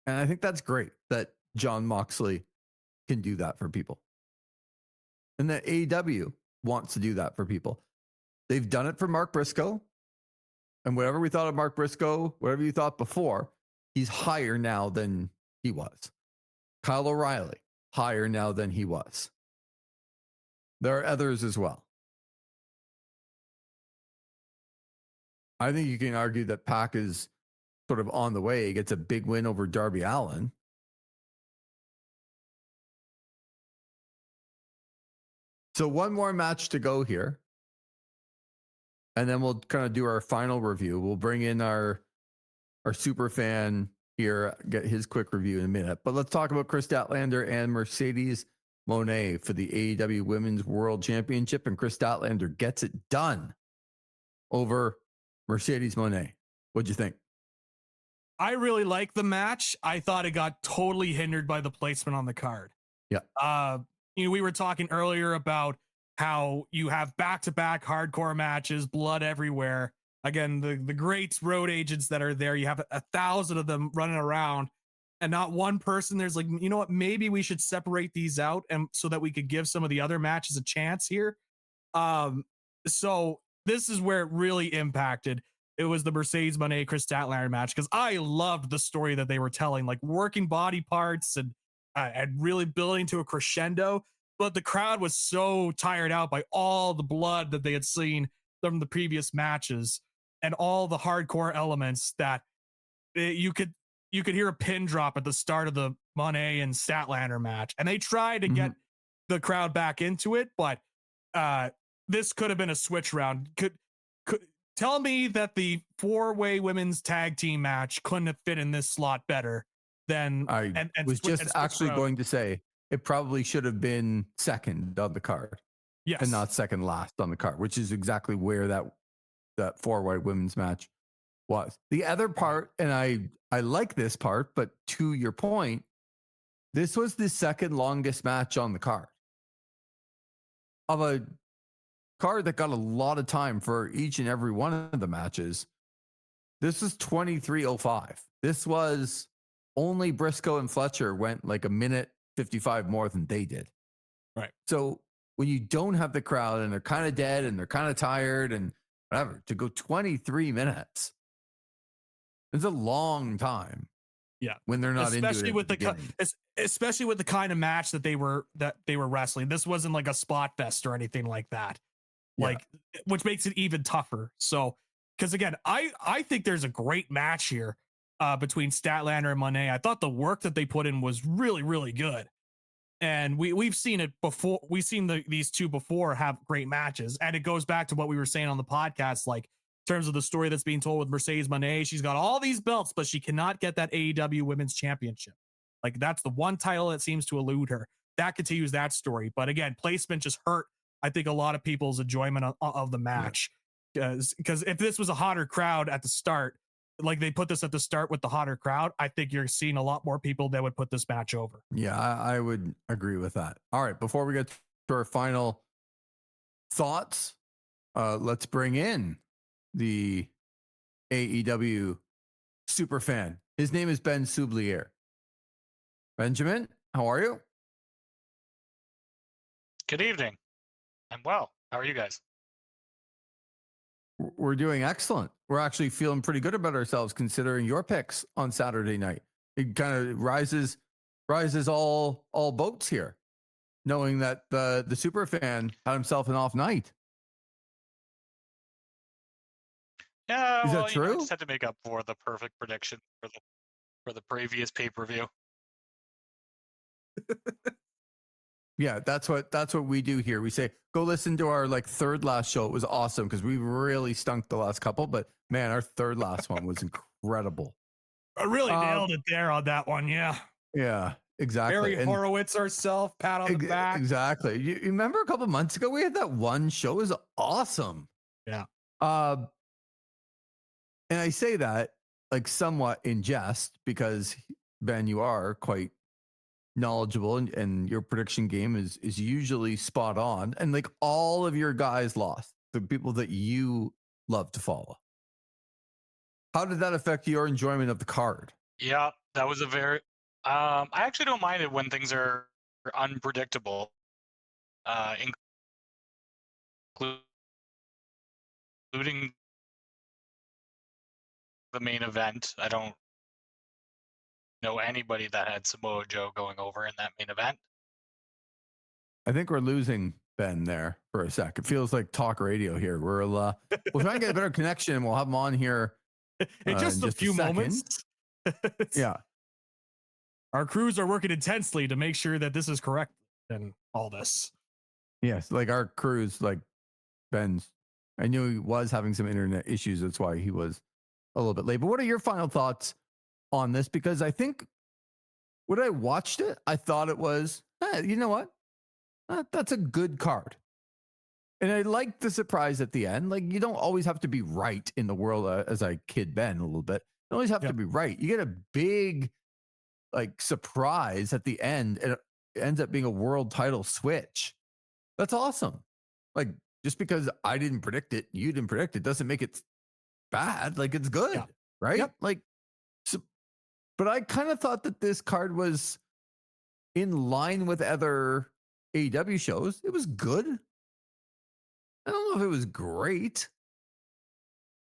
And I think that's great that Jon Moxley can do that for people. And that AEW wants to do that for people. They've done it for Mark Briscoe. And whatever we thought of Mark Briscoe, whatever you thought before, he's higher now than he was. Kyle O'Reilly, higher now than he was. There are others as well. I think you can argue that Pac is sort of on the way. He gets a big win over Darby Allin. So one more match to go here. And then we'll kind of do our final review. We'll bring in our super fan here, get his quick review in a minute. But let's talk about Chris Statlander and Mercedes Moné for the AEW Women's World Championship. And Chris Statlander gets it done over Mercedes Moné. What'd you think? I really like the match. I thought it got totally hindered by the placement on the card. Yeah. We were talking earlier about how you have back-to-back hardcore matches, blood everywhere. Again, the great road agents that are there, you have 1,000 of them running around and not one person. There's like, you know what, maybe we should separate these out and so that we could give some of the other matches a chance here. So this is where it really impacted. It was the Mercedes Moné Chris Statlander match because I loved the story that they were telling, like working body parts and really building to a crescendo. But the crowd was so tired out by all the blood that they had seen from the previous matches and all the hardcore elements that you could hear a pin drop at the start of the Moné and Statlander match. And they tried to get the crowd back into it, but this could have been a switch round. Could tell me that the 4-way women's tag team match couldn't have fit in this slot better then I was just actually going to say it probably should have been second on the card. Yes. And not second last on the card, which is exactly where that 4-way women's match was. The other part, and I like this part, but to your point, this was the second longest match on the card of a card that got a lot of time for each and every one of the matches. This was 23:05. This was only Briscoe and Fletcher went like a minute 55 more than they did. Right. So when you don't have the crowd and they're kind of dead and they're kind of tired and whatever, to go 23 minutes, it's a long time. Yeah. When they're not especially into it with especially with the kind of match that they were wrestling. This wasn't like a spot fest or anything like that. Like, which makes it even tougher. So, because again, I think there's a great match here between Statlander and Monet. I thought the work that they put in was really, really good. And we've seen it before. We've seen these two before have great matches. And it goes back to what we were saying on the podcast, like in terms of the story that's being told with Mercedes Moné. She's got all these belts, but she cannot get that AEW Women's Championship. Like, that's the one title that seems to elude her. That continues that story. But again, placement just hurt, I think, a lot of people's enjoyment of the match. Because if this was a hotter crowd at the start, like they put this at the start with the hotter crowd, I think you're seeing a lot more people that would put this match over. Yeah, I would agree with that. All right, before we get to our final thoughts, let's bring in the AEW superfan. His name is Ben Soubliere. Benjamin, how are you? Good evening. I'm well. How are you guys? We're doing excellent. We're actually feeling pretty good about ourselves considering your picks on Saturday night. It kind of rises all boats here, knowing that the superfan had himself an off night. Yeah, is well, that true? I just had to make up for the perfect prediction for the previous pay-per-view. Yeah, that's what we do here. We say, go listen to our third last show. It was awesome because we really stunk the last couple, but man, our third last one was incredible. I really nailed it there on that one. Yeah. Yeah, exactly. Barry Horowitz herself, pat on the back. Exactly. You remember a couple months ago, we had that one show. It was awesome. Yeah. And I say that somewhat in jest because, Ben, you are quite knowledgeable and your prediction game is usually spot on, and all of your guys lost, the people that you love to follow. How did that affect your enjoyment of the card? Yeah, that was a very I actually don't mind it when things are unpredictable, including the main event. I don't know anybody that had Samoa Joe going over in that main event. I think we're losing Ben there for a sec. It feels like talk radio here. We'll try and get a better connection and we'll have him on here in just a few moments. Yeah. Our crews are working intensely to make sure that this is correct and all this. Yes, our crews, Ben's. I knew he was having some internet issues. That's why he was a little bit late. But what are your final thoughts on this? Because I think when I watched it, I thought it was, you know what? That's a good card. And I liked the surprise at the end. You don't always have to be right in the world, as I kid Ben a little bit. You don't always have to be right. You get a big surprise at the end, and it ends up being a world title switch. That's awesome. Just because I didn't predict it, you didn't predict it, doesn't make it bad. It's good, right? Yep. But I kind of thought that this card was in line with other AEW shows. It was good. I don't know if it was great.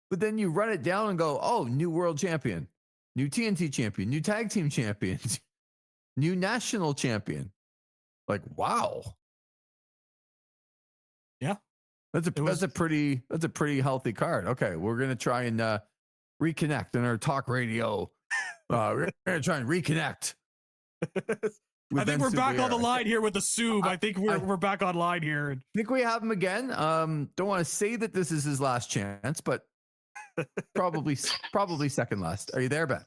But then you run it down and go, oh, new world champion, new TNT champion, new tag team champions, new national champion. Wow. Yeah. That's a pretty healthy card. Okay, we're gonna try and reconnect in our talk radio. We're gonna try and reconnect. I think we're back on the line here with the Sub. I think we're back online here. I think we have him again. Don't want to say that this is his last chance, but probably second last. Are you there, Ben?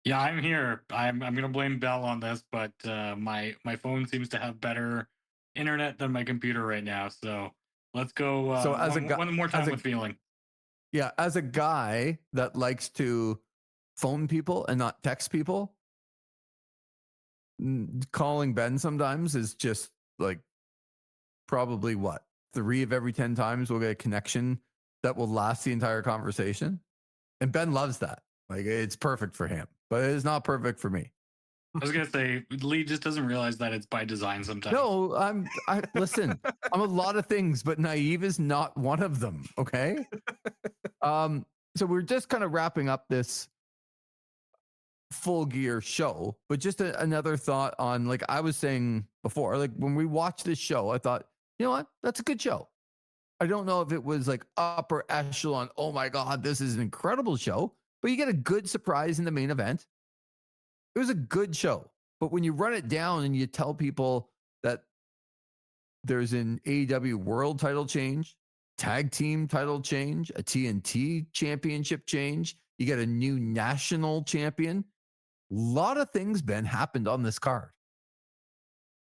Yeah, I'm here. I'm gonna blame Bell on this, but my phone seems to have better internet than my computer right now. So let's go So as a one more time as a with feeling. yeah, as a guy that likes to phone people and not text people, calling Ben sometimes is just like probably what 3 of every 10 times we'll get a connection that will last the entire conversation. And Ben loves that. Like it's perfect for him, but it is not perfect for me. I was gonna say Lee just doesn't realize that it's by design sometimes. No, I listen, I'm a lot of things, but naive is not one of them. Okay. So we're just kind of wrapping up this Full Gear show, but just another thought on, like I was saying before, like when we watched this show, I thought, you know what, that's a good show. I don't know if it was like upper echelon, oh my God, this is an incredible show, but you get a good surprise in the main event. It was a good show. But when you run it down and you tell people that there's an AEW world title change, tag team title change, a TNT championship change, you get a new national champion. A lot of things, Ben, happened on this card.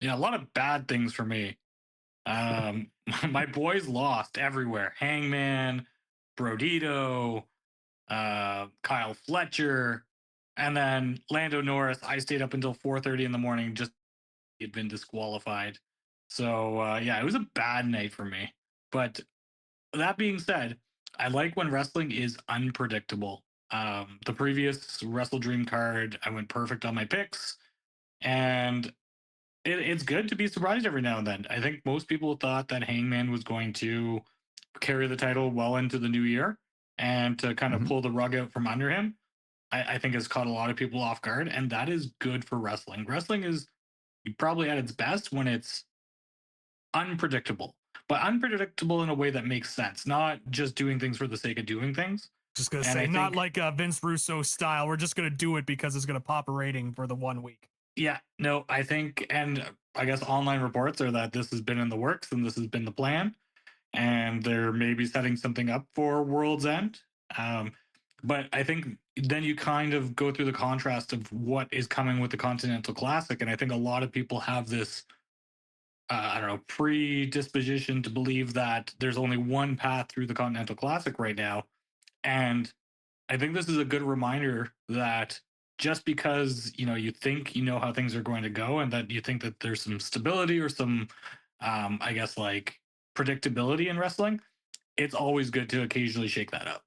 Yeah, a lot of bad things for me. My boys lost everywhere. Hangman, Brodito, Kyle Fletcher, and then Lando Norris. I stayed up until 4:30 in the morning just he had been disqualified. So yeah, it was a bad night for me. But that being said, I like when wrestling is unpredictable. The previous Wrestle Dream card, I went perfect on my picks, and it's good to be surprised every now and then. I think most people thought that Hangman was going to carry the title well into the new year, and to kind of pull the rug out from under him, I think has caught a lot of people off guard, and that is good for wrestling. Wrestling is probably at its best when it's unpredictable, but unpredictable in a way that makes sense, not just doing things for the sake of doing things. Just gonna And say, I not think- like Vince Russo style. We're just gonna do it because it's gonna pop a rating for the 1 week. Yeah, no, I think, and I guess online reports are that this has been in the works and this has been the plan, and they're maybe setting something up for World's End. But I think then you kind of go through the contrast of what is coming with the Continental Classic, and I think a lot of people have this, I don't know, predisposition to believe that there's only one path through the Continental Classic right now, and I think this is a good reminder that just because you think you know how things are going to go, and that you think that there's some stability or some, I guess, like predictability in wrestling, it's always good to occasionally shake that up.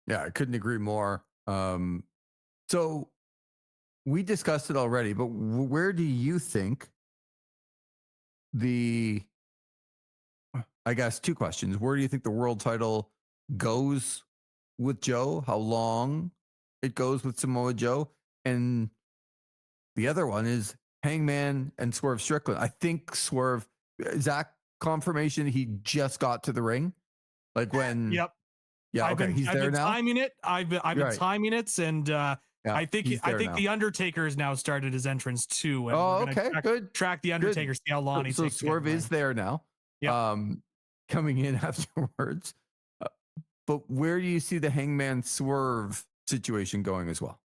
Yeah, I couldn't agree more. So we discussed it already, but where do you think I guess 2 questions. Where do you think the world title goes with Joe? How long it goes with Samoa Joe? And the other one is Hangman and Swerve Strickland. I think Swerve, Zach, confirmation he just got to the ring. Like when Yep. Yeah, I've okay, been, he's I've there been now. timing it. I've been Right. timing it, and Yeah, I think he's there now. the Undertaker has now started his entrance too. And Oh, we're gonna okay, good. track the Undertaker, see how long he So takes. to get Swerve in the is ring. there now. Yep. Coming in afterwards. But where do you see the Hangman Swerve situation going as well?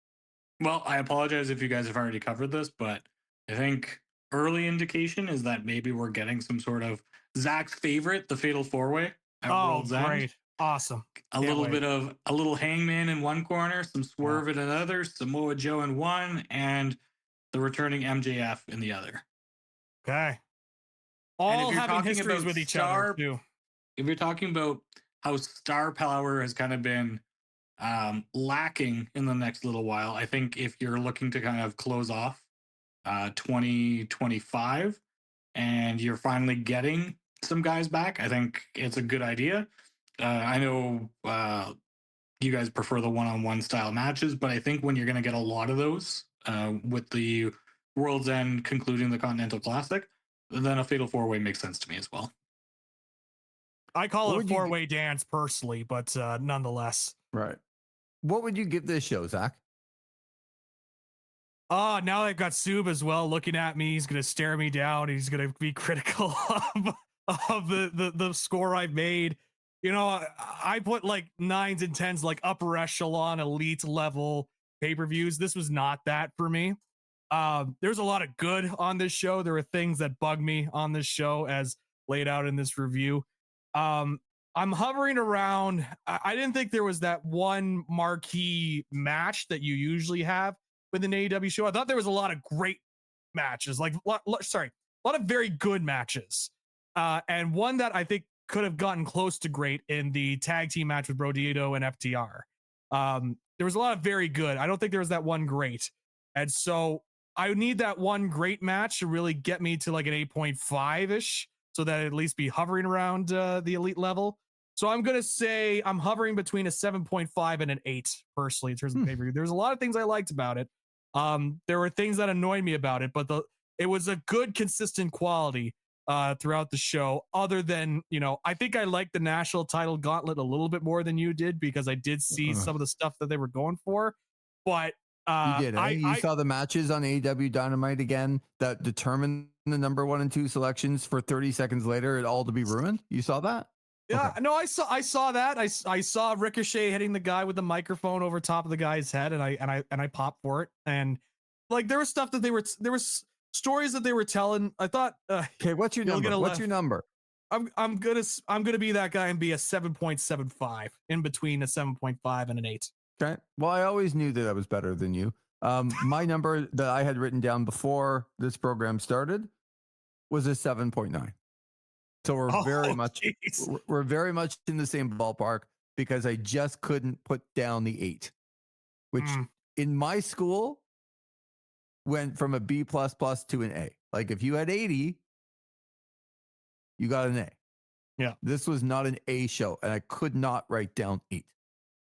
Well, I apologize if you guys have already covered this, but I think early indication is that maybe we're getting some sort of Zach's favorite, the Fatal 4-Way at Oh, World's End. great. Awesome. A Can't little wait. bit of a little Hangman in one corner, some Swerve in another, Samoa Joe in one, and the returning MJF in the other. Okay. And if All you're having talking histories about with each star- other too. If you're talking about how star power has kind of been lacking in the next little while, I think if you're looking to kind of close off 2025 and you're finally getting some guys back, I think it's a good idea. I know you guys prefer the one-on-one style matches, but I think when you're going to get a lot of those with the World's End concluding the Continental Classic, then a Fatal 4-Way makes sense to me as well. I call What it a would you- four-way dance personally, but nonetheless. Right. What would you give this show, Zach? Oh, now I've got Sub as well looking at me. He's gonna stare me down. He's gonna be critical of the score I've made. You know, I put like 9s and 10s, like upper echelon, elite level pay-per-views. This was not that for me. There's a lot of good on this show. There are things that bug me on this show as laid out in this review. I'm hovering around. I didn't think there was that one marquee match that you usually have with an AEW show. I thought there was a lot of great matches, like a lot of very good matches. And one that I think could have gotten close to great in the tag team match with Brodito and FTR. There was a lot of very good. I don't think there was that one great. And so I need that one great match to really get me to like an 8.5-ish, so that I'd at least be hovering around the elite level. So I'm going to say I'm hovering between a 7.5 and an 8, personally, in terms of pay-per-view. There's a lot of things I liked about it. There were things that annoyed me about it, but it was a good, consistent quality throughout the show. Other than, I think I liked the national title gauntlet a little bit more than you did, because I did see some of the stuff that they were going for. But you did. You saw the matches on AEW Dynamite again that determined the number 1 and 2 selections for 30 seconds later, it all to be ruined. You saw that? Yeah, okay. No, I saw that. I saw Ricochet hitting the guy with the microphone over top of the guy's head, and I popped for it. And like there was stuff that there was stories that they were telling. I thought, okay, what's your number? What's your number? I'm gonna be that guy and be a 7.75, in between a 7.5 and an 8. Okay. Well, I always knew that I was better than you. My number that I had written down before this program started was a 7.9. So we're very much in the same ballpark, because I just couldn't put down the 8, which in my school went from a B++ to an A. Like if you had 80, you got an A. Yeah. This was not an A show, and I could not write down 8.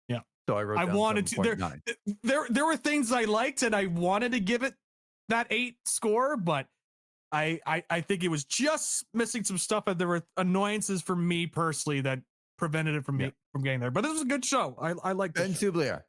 Yeah. So I wrote down wanted 7.9. to. There were things I liked, and I wanted to give it that 8 score, but I think it was just missing some stuff, and there were annoyances for me personally that prevented it from me from getting there. But this was a good show. I like Ben Soubliere.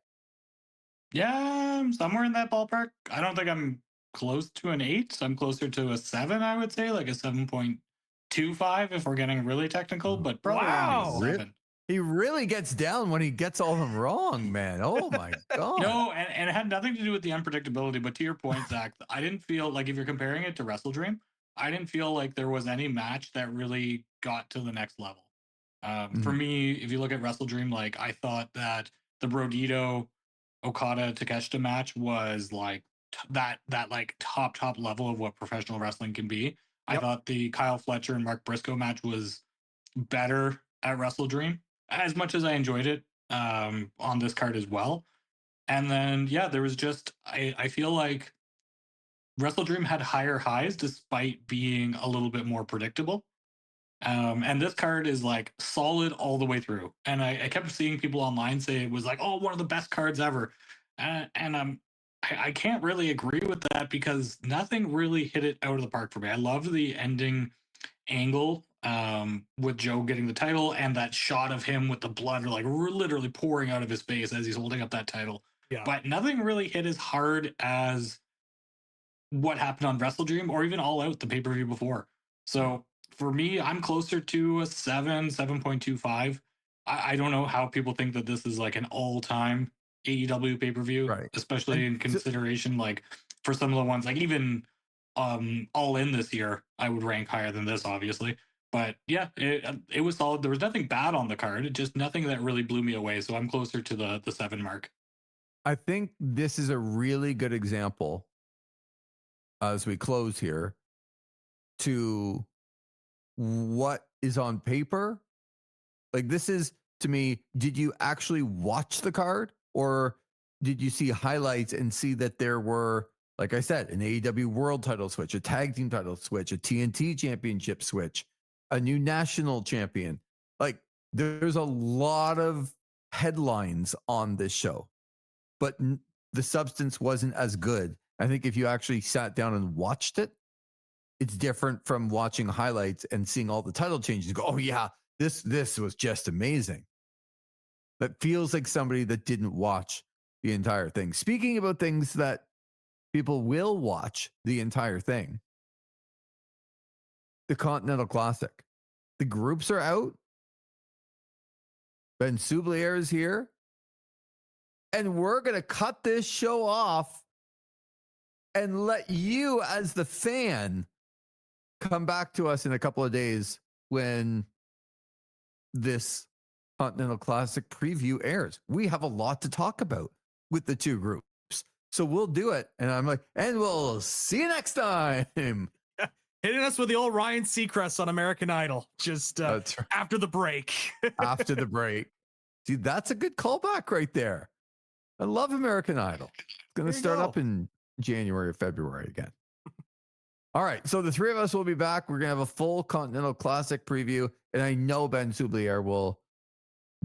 Yeah, I'm somewhere in that ballpark. I don't think I'm close to an 8. I'm closer to a 7, I would say, like a 7.25 if we're getting really technical, but probably around a 7. He really gets down when he gets all of them wrong, man. Oh my God. No, and it had nothing to do with the unpredictability, but to your point, Zach, I didn't feel like, if you're comparing it to WrestleDream, I didn't feel like there was any match that really got to the next level. For me, if you look at WrestleDream, like I thought that the Brodito Okada Takeshita match was like that like top level of what professional wrestling can be. Yep. I thought the Kyle Fletcher and Mark Briscoe match was better at WrestleDream, as much as I enjoyed it on this card as well. And then, there was just, I feel like WrestleDream had higher highs despite being a little bit more predictable. And this card is like solid all the way through. And I kept seeing people online say it was like, oh, one of the best cards ever. And I can't really agree with that, because nothing really hit it out of the park for me. I loved the ending angle with Joe getting the title, and that shot of him with the blood like literally pouring out of his face as he's holding up that title. Yeah. But nothing really hit as hard as what happened on WrestleDream or even All Out, the pay-per-view before. So for me, I'm closer to a 7.25. I don't know how people think that this is like an all-time AEW pay-per-view, right, especially in consideration like for some of the ones like even All In this year, I would rank higher than this, obviously. But it was solid. There was nothing bad on the card, just nothing that really blew me away. So I'm closer to the 7 mark. I think this is a really good example, as we close here, to what is on paper. Like, this is, to me, did you actually watch the card, or did you see highlights and see that there were, like I said, an AEW world title switch, a tag team title switch, a TNT championship switch, a new national champion? Like, there's a lot of headlines on this show, but the substance wasn't as good. I think if you actually sat down and watched it, it's different from watching highlights and seeing all the title changes and go, oh yeah, this was just amazing. That feels like somebody that didn't watch the entire thing. Speaking about things that people will watch the entire thing, the Continental Classic. The groups are out. Ben Soubliere is here. And we're going to cut this show off and let you, as the fan, come back to us in a couple of days when this Continental Classic preview airs. We have a lot to talk about with the two groups. So we'll do it. And I'm like, and we'll see you next time. Hitting us with the old Ryan Seacrest on American Idol, just after the break. After the break. See, that's a good callback right there. I love American Idol. It's going to start up in January or February again. All right. So the three of us will be back. We're going to have a full Continental Classic preview. And I know Ben Soubliere will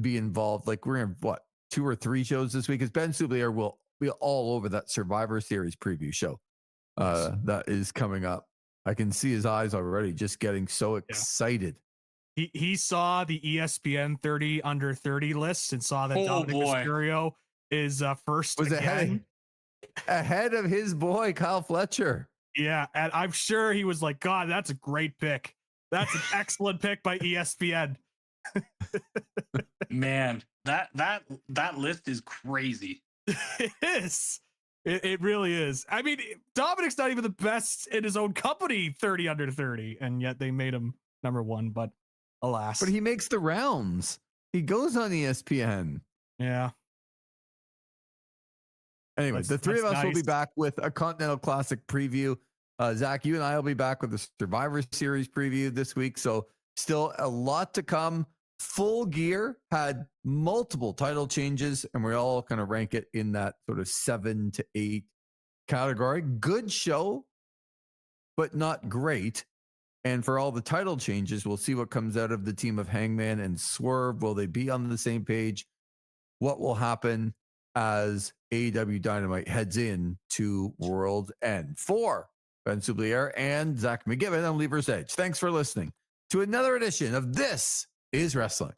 be involved. Like we're going to, 2 or 3 shows this week? Because Ben Soubliere will be all over that Survivor Series preview show that is coming up. I can see his eyes already just getting so excited. He saw the ESPN 30 under 30 lists and saw that Dominic Mysterio is first was again. ahead of his boy Kyle Fletcher. Yeah, and I'm sure he was like, God, that's a great pick. That's an excellent pick by ESPN. Man, that list is crazy. It is. It really is. I mean, Dominic's not even the best in his own company, 30 under 30, and yet they made him number 1, but alas. But he makes the rounds. He goes on ESPN. Yeah. Anyway, the three of us will be back with a Continental Classic preview. Zach, you and I will be back with the Survivor Series preview this week. So still a lot to come. Full Gear had multiple title changes, and we all kind of rank it in that sort of 7 to 8 category. Good show, but not great. And for all the title changes, we'll see what comes out of the team of Hangman and Swerve. Will they be on the same page? What will happen as AEW Dynamite heads in to World's End? For Ben Soubliere and Zach McGibbon, I'm Versage. Thanks for listening to another edition of This is Wrestling.